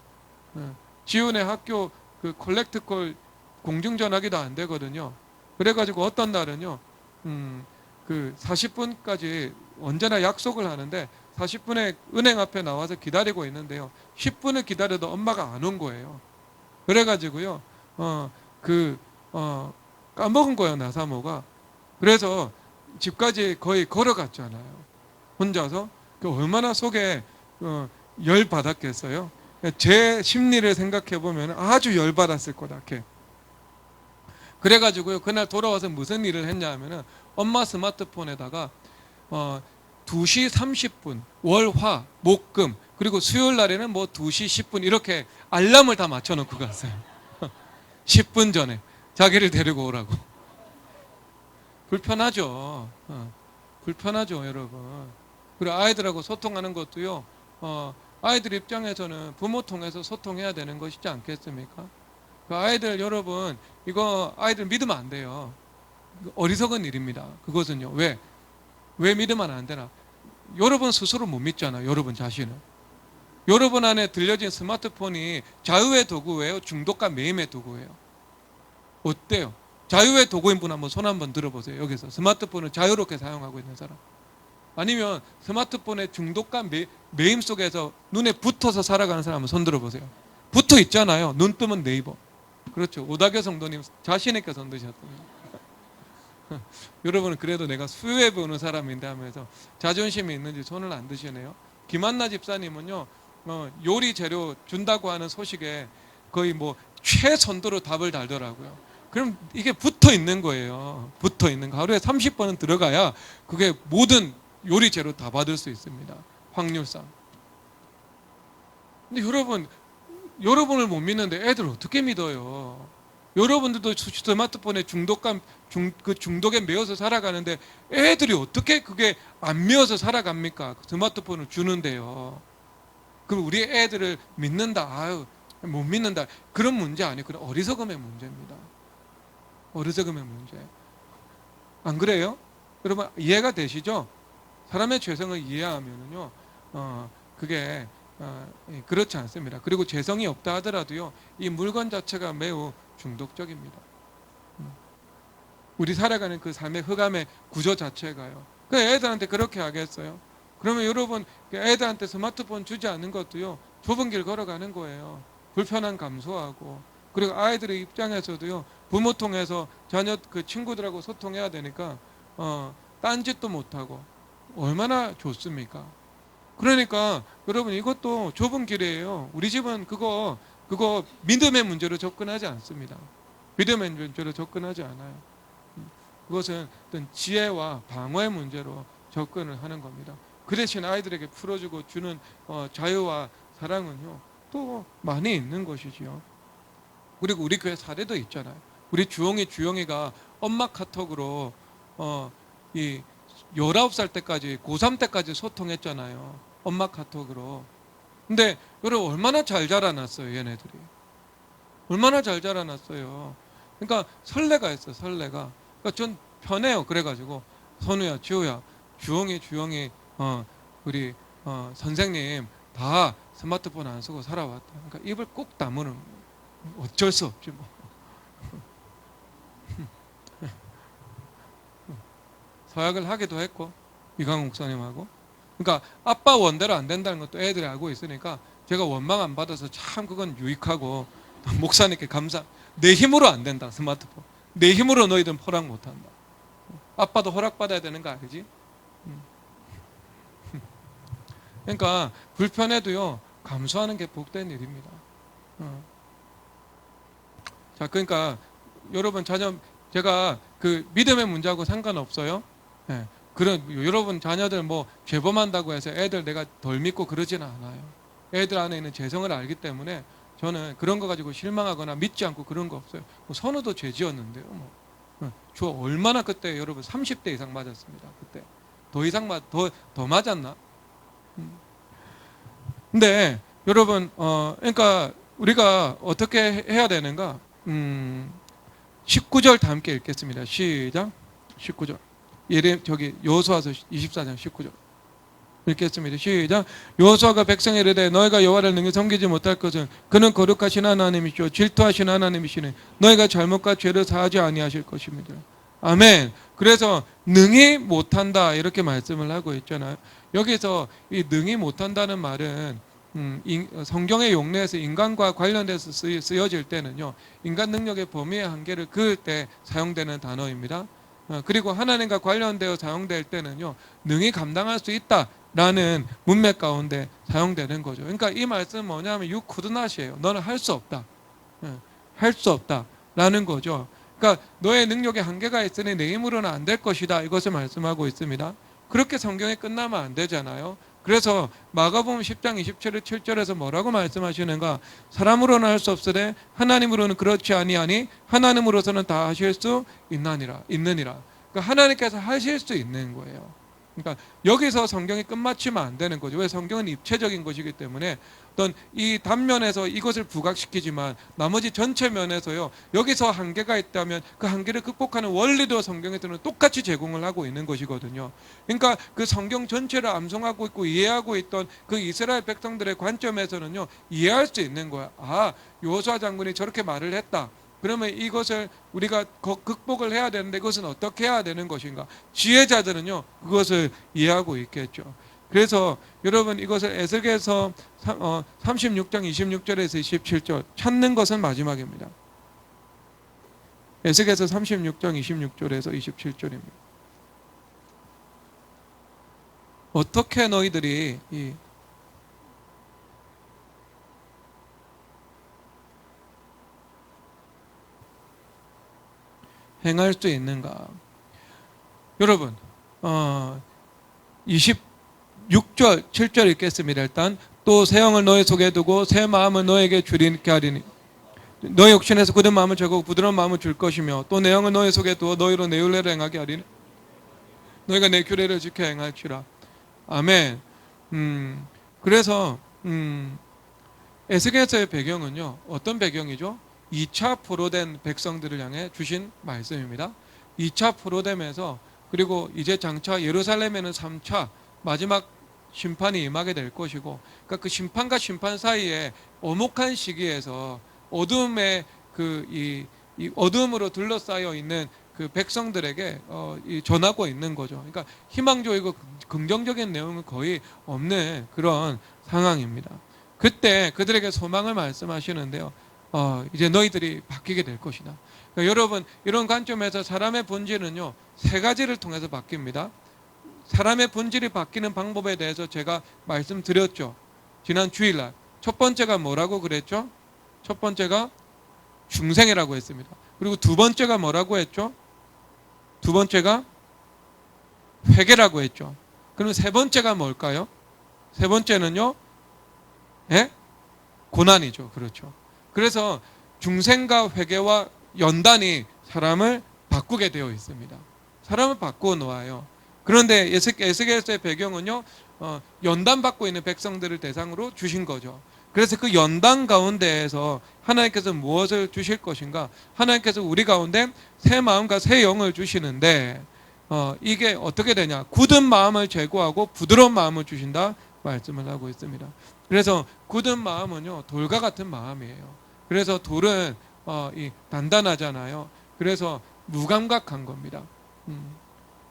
지훈의 학교 그 콜렉트콜 공중전화기도 안 되거든요. 그래가지고 어떤 날은요, 그 40분까지 언제나 약속을 하는데 40분에 은행 앞에 나와서 기다리고 있는데요. 10분을 기다려도 엄마가 안 온 거예요. 그래가지고요, 그, 까먹은 거예요, 나사모가. 그래서 집까지 거의 걸어갔잖아요. 혼자서. 그 얼마나 속에 열 받았겠어요. 제 심리를 생각해 보면 아주 열 받았을 거다. 그래가지고요, 그날 돌아와서 무슨 일을 했냐 하면은 엄마 스마트폰에다가 2시 30분 월화 목금 그리고 수요일 날에는 뭐 2시 10분 이렇게 알람을 다 맞춰놓고 갔어요. 10분 전에 자기를 데리고 오라고. 불편하죠. 불편하죠, 여러분. 그리고 아이들하고 소통하는 것도요, 아이들 입장에서는 부모 통해서 소통해야 되는 것이지 않겠습니까? 그 아이들 여러분, 이거 아이들 믿으면 안 돼요. 어리석은 일입니다. 그것은요. 왜 믿으면 안 되나? 여러분 스스로 못 믿잖아. 여러분 자신은. 여러분 안에 들려진 스마트폰이 자유의 도구예요? 중독과 매임의 도구예요? 어때요? 자유의 도구인 분 한번 손 한번 들어보세요. 여기서 스마트폰을 자유롭게 사용하고 있는 사람. 아니면 스마트폰의 중독과 매임 속에서 눈에 붙어서 살아가는 사람 한번 손 들어보세요. 붙어 있잖아요. 눈 뜨면 네이버. 그렇죠. 오다교 성도님 자신 있게 손 드셨습니다. 여러분은 그래도 내가 수요에 보는 사람인데 하면서 자존심이 있는지 손을 안 드시네요. 김한나 집사님은요, 요리 재료 준다고 하는 소식에 거의 뭐 최선도로 답을 달더라고요. 그럼 이게 붙어 있는 거예요. 붙어 있는 거. 하루에 30번은 들어가야 그게 모든 요리 재료 다 받을 수 있습니다. 확률상. 근데 여러분을 못 믿는데 애들 어떻게 믿어요? 여러분들도 스마트폰에 그 중독에 매여서 살아가는데 애들이 어떻게 그게 안 매여서 살아갑니까? 스마트폰을 주는데요. 그럼 우리 애들을 믿는다, 아유, 못 믿는다. 그런 문제 아니고 그런 어리석음의 문제입니다. 어리석음의 문제. 안 그래요? 여러분 이해가 되시죠? 사람의 죄성을 이해하면은요, 그게 그렇지 않습니다. 그리고 죄성이 없다 하더라도요, 이 물건 자체가 매우 중독적입니다. 우리 살아가는 그 삶의 흑암의 구조 자체가요. 그 애들한테 그렇게 하겠어요? 그러면 여러분 애들한테 스마트폰 주지 않는 것도요, 좁은 길 걸어가는 거예요. 불편함 감수하고. 그리고 아이들의 입장에서도요, 부모 통해서 자녀 그 친구들하고 소통해야 되니까 딴짓도 못하고 얼마나 좋습니까? 그러니까 여러분 이것도 좁은 길이에요. 우리 집은 그거 믿음의 문제로 접근하지 않습니다. 믿음의 문제로 접근하지 않아요. 그것은 어떤 지혜와 방어의 문제로 접근을 하는 겁니다. 그 대신 아이들에게 풀어주고 주는 자유와 사랑은요, 또 많이 있는 것이지요. 그리고 우리 교회 사례도 있잖아요. 우리 주영이가 엄마 카톡으로 이 19살 때까지 고3 때까지 소통했잖아요. 엄마 카톡으로. 근데 여러분 얼마나 잘 자라났어요, 얘네들이. 얼마나 잘 자라났어요. 그러니까 설레가 있어요, 설레가. 그러니까 전 편해요. 그래가지고 선우야, 지호야, 주영이 우리 선생님 다 스마트폰 안 쓰고 살아왔다. 그러니까 입을 꼭 다무는 어쩔 수 없지 뭐. 서약을 하기도 했고 이광욱 목사님하고. 그러니까 아빠 원대로 안 된다는 것도 애들이 알고 있으니까 제가 원망 안 받아서 참 그건 유익하고 목사님께 감사. 내 힘으로 안 된다, 스마트폰. 내 힘으로 너희들은 허락 못 한다. 아빠도 허락 받아야 되는 거 알지? 그러니까 불편해도요, 감수하는 게 복된 일입니다. 자, 그러니까 여러분 자녀, 제가 그 믿음의 문제하고 상관없어요. 네. 그런 여러분 자녀들 뭐 죄범한다고 해서 애들 내가 덜 믿고 그러지는 않아요. 애들 안에 있는 죄성을 알기 때문에 저는 그런 거 가지고 실망하거나 믿지 않고 그런 거 없어요. 뭐 선우도 죄 지었는데요. 저 얼마나 그때 여러분 30대 이상 맞았습니다. 그때 더 이상 더 맞았나? 근데 여러분 그러니까 우리가 어떻게 해야 되는가? 19절 다 함께 읽겠습니다. 시작. 19절. 여호수아서 24장 19절. 읽겠습니다. 시작. 여호수아가 백성에 이르되 너희가 여호와를 능히 섬기지 못할 것은 그는 거룩하신 하나님이시오 질투하신 하나님이시니 너희가 잘못과 죄를 사하지 아니하실 것입니다. 아멘. 그래서 능히 못한다 이렇게 말씀을 하고 있잖아요. 여기서 이 능히 못한다는 말은 성경의 용례에서 인간과 관련돼서 쓰여질 때는요, 인간 능력의 범위의 한계를 그을 때 사용되는 단어입니다. 그리고 하나님과 관련되어 사용될 때는요, 능히 감당할 수 있다라는 문맥 가운데 사용되는 거죠. 그러니까 이 말씀은 뭐냐면 you could not이에요. 너는 할 수 없다. 할 수 없다라는 거죠. 그러니까 너의 능력에 한계가 있으니 내 힘으로는 안 될 것이다. 이것을 말씀하고 있습니다. 그렇게 성경이 끝나면 안 되잖아요. 그래서 마가복음 10장 27절에서 뭐라고 말씀하시는가? 사람으로는 할 수 없으되 하나님으로는 그렇지 아니하니 하나님으로서는 다 하실 수 있느니라. 그러니까 하나님께서 하실 수 있는 거예요. 그러니까 여기서 성경이 끝마치면 안 되는 거죠. 왜? 성경은 입체적인 것이기 때문에 어떤 이 단면에서 이것을 부각시키지만 나머지 전체 면에서요, 여기서 한계가 있다면 그 한계를 극복하는 원리도 성경에서는 똑같이 제공을 하고 있는 것이거든요. 그러니까 그 성경 전체를 암송하고 있고 이해하고 있던 그 이스라엘 백성들의 관점에서는요, 이해할 수 있는 거야. 아, 여호수아 장군이 저렇게 말을 했다. 그러면 이것을 우리가 극복을 해야 되는데 그것은 어떻게 해야 되는 것인가? 지혜자들은요, 그것을 이해하고 있겠죠. 그래서 여러분 이것을 에스겔서 36장 26절에서 27절 찾는 것은 마지막입니다. 에스겔서 36장 26절에서 27절입니다. 어떻게 너희들이 행할 수 있는가? 여러분 26절 7절 읽겠습니다. 일단 또 새 영을 너희 속에 두고 새 마음을 너에게 주리게 하리니 너희 육신에서 굳은 마음을 제거하고 부드러운 마음을 줄 것이며 또 내 영을 너희 속에 두어 너희로 내 율례를 행하게 하리니 너희가 내 규례를 지켜 행할지라. 아멘. 그래서 에스겔서의 배경은요, 어떤 배경이죠? 2차 포로된 백성들을 향해 주신 말씀입니다. 2차 포로됨에서 그리고 이제 장차 예루살렘에는 3차 마지막 심판이 임하게 될 것이고, 그러니까 그 심판과 심판 사이에 오목한 시기에서 어둠의 이 어둠으로 둘러싸여 있는 그 백성들에게 전하고 있는 거죠. 그러니까 희망적이고 긍정적인 내용은 거의 없는 그런 상황입니다. 그때 그들에게 소망을 말씀하시는데요. 이제 너희들이 바뀌게 될 것이다. 그러니까 여러분, 이런 관점에서 사람의 본질은요, 세 가지를 통해서 바뀝니다. 사람의 본질이 바뀌는 방법에 대해서 제가 말씀드렸죠. 지난 주일날. 첫 번째가 뭐라고 그랬죠? 첫 번째가 중생이라고 했습니다. 그리고 두 번째가 뭐라고 했죠? 두 번째가 회개라고 했죠. 그럼 세 번째가 뭘까요? 세 번째는요, 고난이죠. 그렇죠. 그래서 중생과 회개와 연단이 사람을 바꾸게 되어 있습니다. 사람을 바꾸어 놓아요. 그런데 에스겔서의 배경은요, 연단받고 있는 백성들을 대상으로 주신 거죠. 그래서 그 연단 가운데에서 하나님께서 무엇을 주실 것인가? 하나님께서 우리 가운데 새 마음과 새 영을 주시는데 이게 어떻게 되냐? 굳은 마음을 제거하고 부드러운 마음을 주신다 말씀을 하고 있습니다. 그래서 굳은 마음은요, 돌과 같은 마음이에요. 그래서 돌은 단단하잖아요. 그래서 무감각한 겁니다.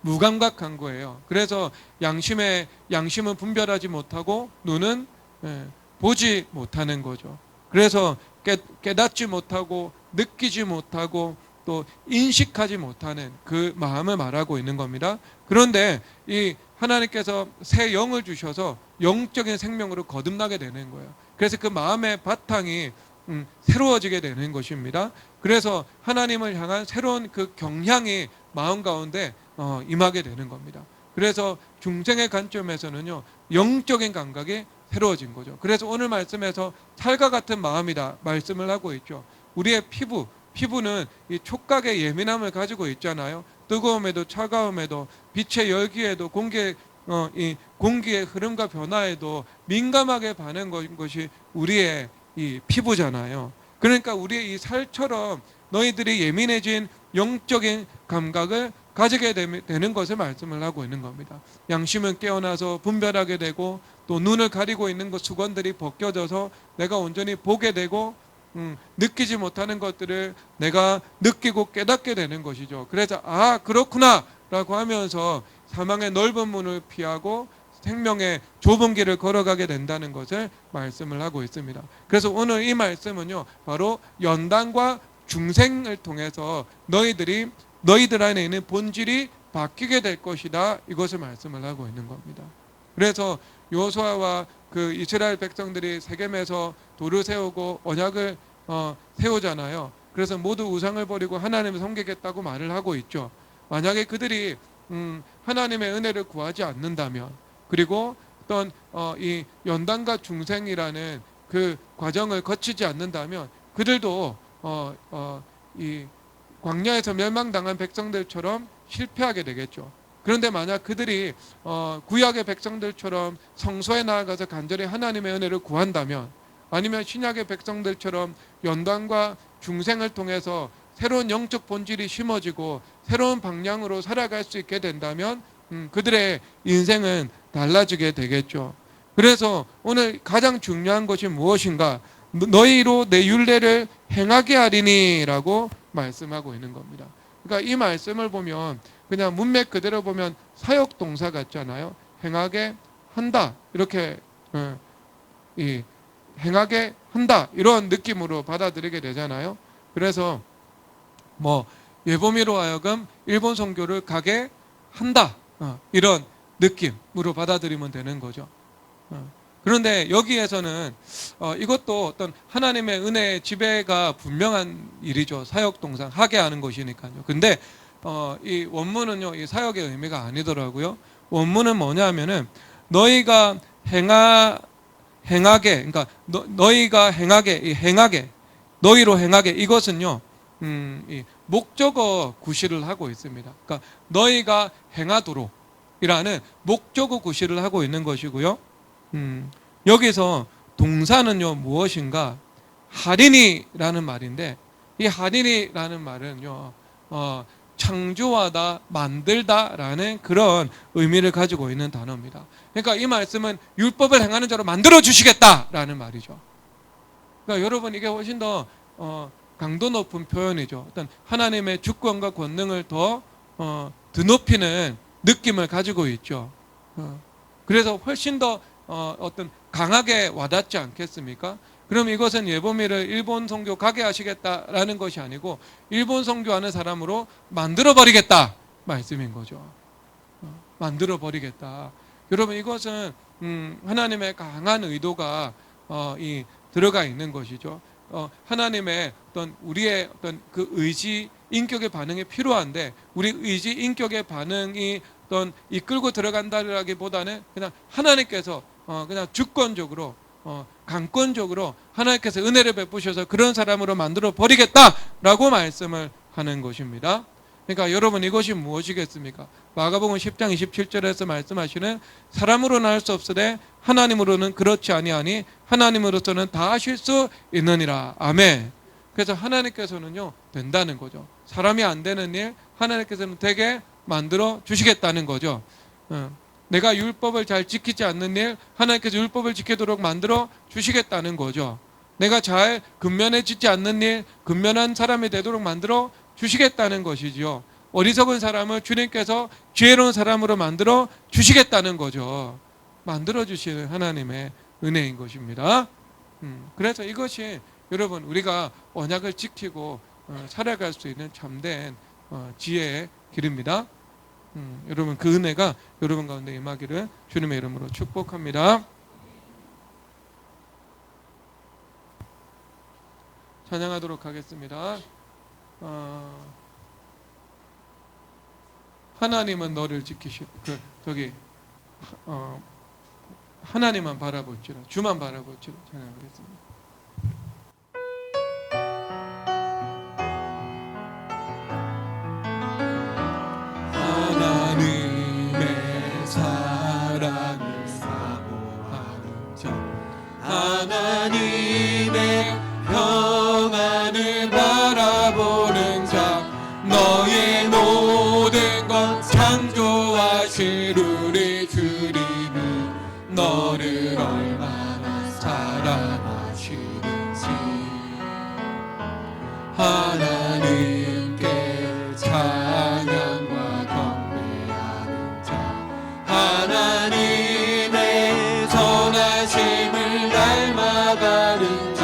무감각한 거예요. 그래서 양심은 분별하지 못하고 눈은 보지 못하는 거죠. 그래서 깨닫지 못하고 느끼지 못하고 또 인식하지 못하는 그 마음을 말하고 있는 겁니다. 그런데 이 하나님께서 새 영을 주셔서 영적인 생명으로 거듭나게 되는 거예요. 그래서 그 마음의 바탕이 새로워지게 되는 것입니다. 그래서 하나님을 향한 새로운 그 경향이 마음 가운데 임하게 되는 겁니다. 그래서 중생의 관점에서는요, 영적인 감각이 새로워진 거죠. 그래서 오늘 말씀에서 살과 같은 마음이다 말씀을 하고 있죠. 우리의 피부는 이 촉각의 예민함을 가지고 있잖아요. 뜨거움에도 차가움에도 빛의 열기에도 이 공기의 흐름과 변화에도 민감하게 반응한 것이 우리의 이 피부잖아요. 그러니까 우리의 이 살처럼 너희들이 예민해진 영적인 감각을 가지게 되는 것을 말씀을 하고 있는 겁니다. 양심은 깨어나서 분별하게 되고 또 눈을 가리고 있는 것 수건들이 벗겨져서 내가 온전히 보게 되고 느끼지 못하는 것들을 내가 느끼고 깨닫게 되는 것이죠. 그래서 아 그렇구나 라고 하면서 사망의 넓은 문을 피하고 생명의 좁은 길을 걸어가게 된다는 것을 말씀을 하고 있습니다. 그래서 오늘 이 말씀은요 바로 연단과 중생을 통해서 너희들 안에 있는 본질이 바뀌게 될 것이다, 이것을 말씀을 하고 있는 겁니다. 그래서 여호수아와 그 이스라엘 백성들이 세겜에서 돌을 세우고 언약을 세우잖아요. 그래서 모두 우상을 버리고 하나님을 섬기겠다고 말을 하고 있죠. 만약에 그들이 하나님의 은혜를 구하지 않는다면, 그리고 어떤 이 연단과 중생이라는 그 과정을 거치지 않는다면 그들도 이 광야에서 멸망당한 백성들처럼 실패하게 되겠죠. 그런데 만약 그들이 구약의 백성들처럼 성소에 나아가서 간절히 하나님의 은혜를 구한다면, 아니면 신약의 백성들처럼 연단과 중생을 통해서 새로운 영적 본질이 심어지고 새로운 방향으로 살아갈 수 있게 된다면 그들의 인생은 달라지게 되겠죠. 그래서 오늘 가장 중요한 것이 무엇인가? 너희로 내 율례를 행하게 하리니 라고 말씀하고 있는 겁니다. 그러니까 이 말씀을 보면 그냥 문맥 그대로 보면 사역 동사 같잖아요. 행하게 한다, 이렇게 행하게 한다 이런 느낌으로 받아들이게 되잖아요. 그래서 뭐 예보미로 하여금 일본 선교를 가게 한다, 이런 느낌으로 받아들이면 되는 거죠. 그런데 여기에서는 이것도 어떤 하나님의 은혜의 지배가 분명한 일이죠. 사역동상 하게 하는 것이니까요. 근데 이 원문은요 이 사역의 의미가 아니더라고요. 원문은 뭐냐면은 너희가 행하게, 그러니까 너희가 행하게 너희로 행하게, 이것은요 이 목적어 구실을 하고 있습니다. 그러니까 너희가 행하도록 이라는 목적어 구실을 하고 있는 것이고요. 여기서 동사는요 무엇인가? 하리니라는 말인데, 이 하리니라는 말은요 창조하다, 만들다라는 그런 의미를 가지고 있는 단어입니다. 그러니까 이 말씀은 율법을 행하는 자로 만들어 주시겠다라는 말이죠. 그러니까 여러분 이게 훨씬 더 강도 높은 표현이죠. 어떤 하나님의 주권과 권능을 더 드높이는 느낌을 가지고 있죠. 그래서 훨씬 더 어떤 강하게 와닿지 않겠습니까? 그럼 이것은 예보미를 일본 선교 가게 하시겠다라는 것이 아니고 일본 선교하는 사람으로 만들어 버리겠다 말씀인 거죠. 만들어 버리겠다. 여러분 이것은 하나님의 강한 의도가 들어가 있는 것이죠. 하나님의 어떤 우리의 어떤 그 의지, 인격의 반응이 필요한데, 우리 의지, 인격의 반응이 어떤 이끌고 들어간다라기보다는 그냥 하나님께서 그냥 주권적으로, 강권적으로 하나님께서 은혜를 베푸셔서 그런 사람으로 만들어 버리겠다라고 말씀을 하는 것입니다. 그러니까 여러분 이것이 무엇이겠습니까? 마가복음 10장 27절에서 말씀하시는 사람으로는 할 수 없으되 하나님으로는 그렇지 아니하니 하나님으로서는 다 하실 수 있느니라. 아멘. 그래서 하나님께서는요 된다는 거죠. 사람이 안 되는 일 하나님께서는 되게 만들어 주시겠다는 거죠. 내가 율법을 잘 지키지 않는 일 하나님께서 율법을 지키도록 만들어 주시겠다는 거죠. 내가 잘 근면해지지 않는 일 근면한 사람이 되도록 만들어 주시겠다는 것이죠. 어리석은 사람을 주님께서 지혜로운 사람으로 만들어 주시겠다는 거죠. 만들어 주시는 하나님의 은혜인 것입니다. 그래서 이것이 여러분 우리가 언약을 지키고 살아갈 수 있는 참된 지혜의 길입니다. 여러분 그 은혜가 여러분 가운데 임하기를 주님의 이름으로 축복합니다. 찬양하도록 하겠습니다. 하나님은 너를 지키시. 하나님만 바라볼지라, 주만 바라볼지라. 찬양하겠습니다. 하나님의 사랑을 사모하는 자, 하나님의 평안을 바라보는 자, 너의 모든 살아가는 자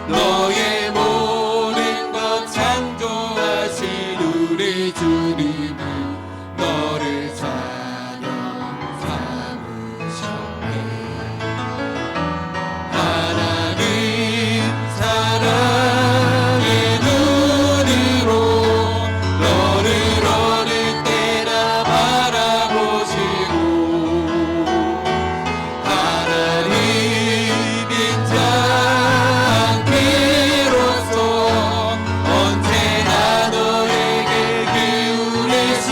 너의 모든 것 창조하신 우리 주님이 너를 자녀 삼으셨네. 하나님 사랑의 눈으로 너를 어느 때나 바라보시고 하나님인 자 함께로서 언제나 너에게 기울이시니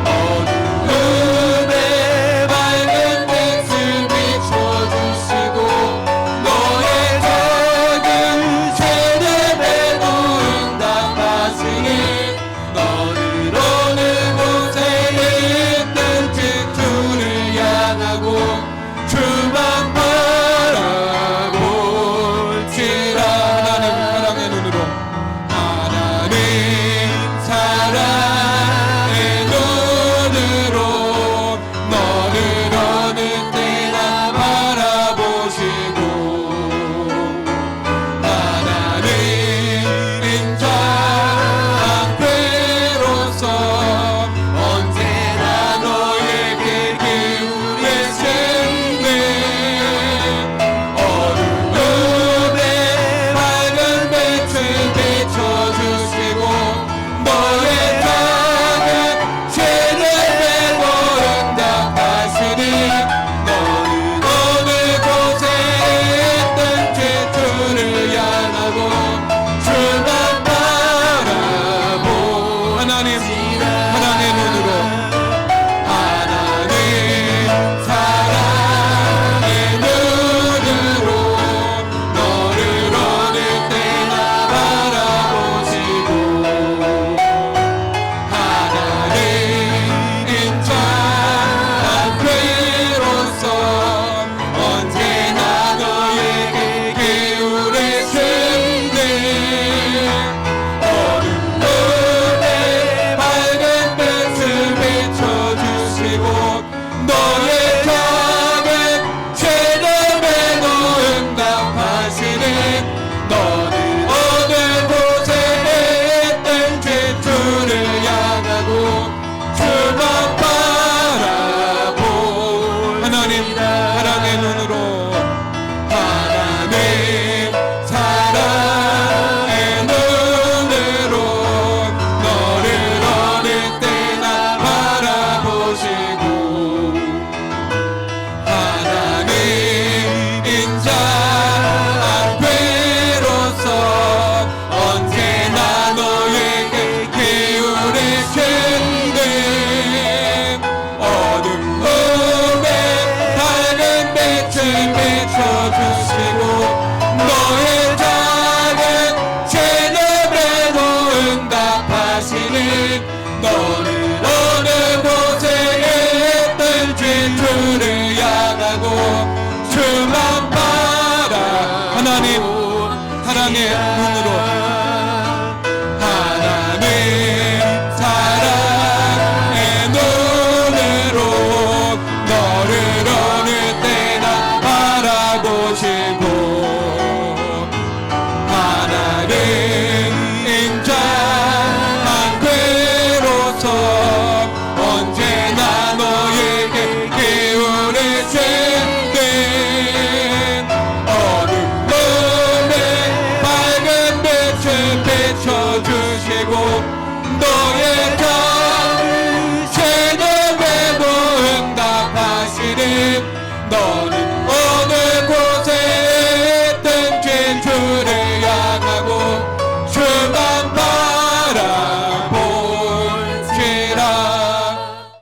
어두움에 밝은 빛을 비춰주시고 너의 작은 세례배도 응답하시니 너는 어느 곳에 있든지 주를 향하고 주만 바라볼지라. 하나님 사랑의 눈으로 하나님 사랑의 눈으로 너를 어느 때나 바라보시고 하나님인 자 함께로서 언제나 너에게 기울이시네. 어두움에 밝은 빛을 비춰주시고 너의 작은 세례배도 응답하시니 너는 어느 곳에 있든지 주를 향하고 주만 바라보. 하나님 사랑의 눈으로 하나님 사랑의 눈으로 너를 어느 때나 바라보시고 하나님인 자 함께로서 언제나 너에게 기울이시네. 어두움에 밝은 빛을 비춰주시고 너의 작은 세례배도 응답하시니 너는 어느 곳에 있든지 주를 향하고 주만 바라보. 하나님 사랑의 눈으로 하나님 사랑의 눈으로 너를 어느 때나 바라보시고 하나님인 자 함께로서 언제나 너에게 기울이시네. 어두움에 밝은 빛을 비춰주시고 너의 작은 세례배도 응답하시니 너는 어느 곳에 있든지 주를 향하고 주만 바라. 하나님 사랑의 눈으로 하나님 사랑의 눈으로 너를 어느 때나 바라보시고 하나님인 자 함께로서 언제나 너에게 기울이시네. 어두움에 밝은 빛을 비춰주시고 너의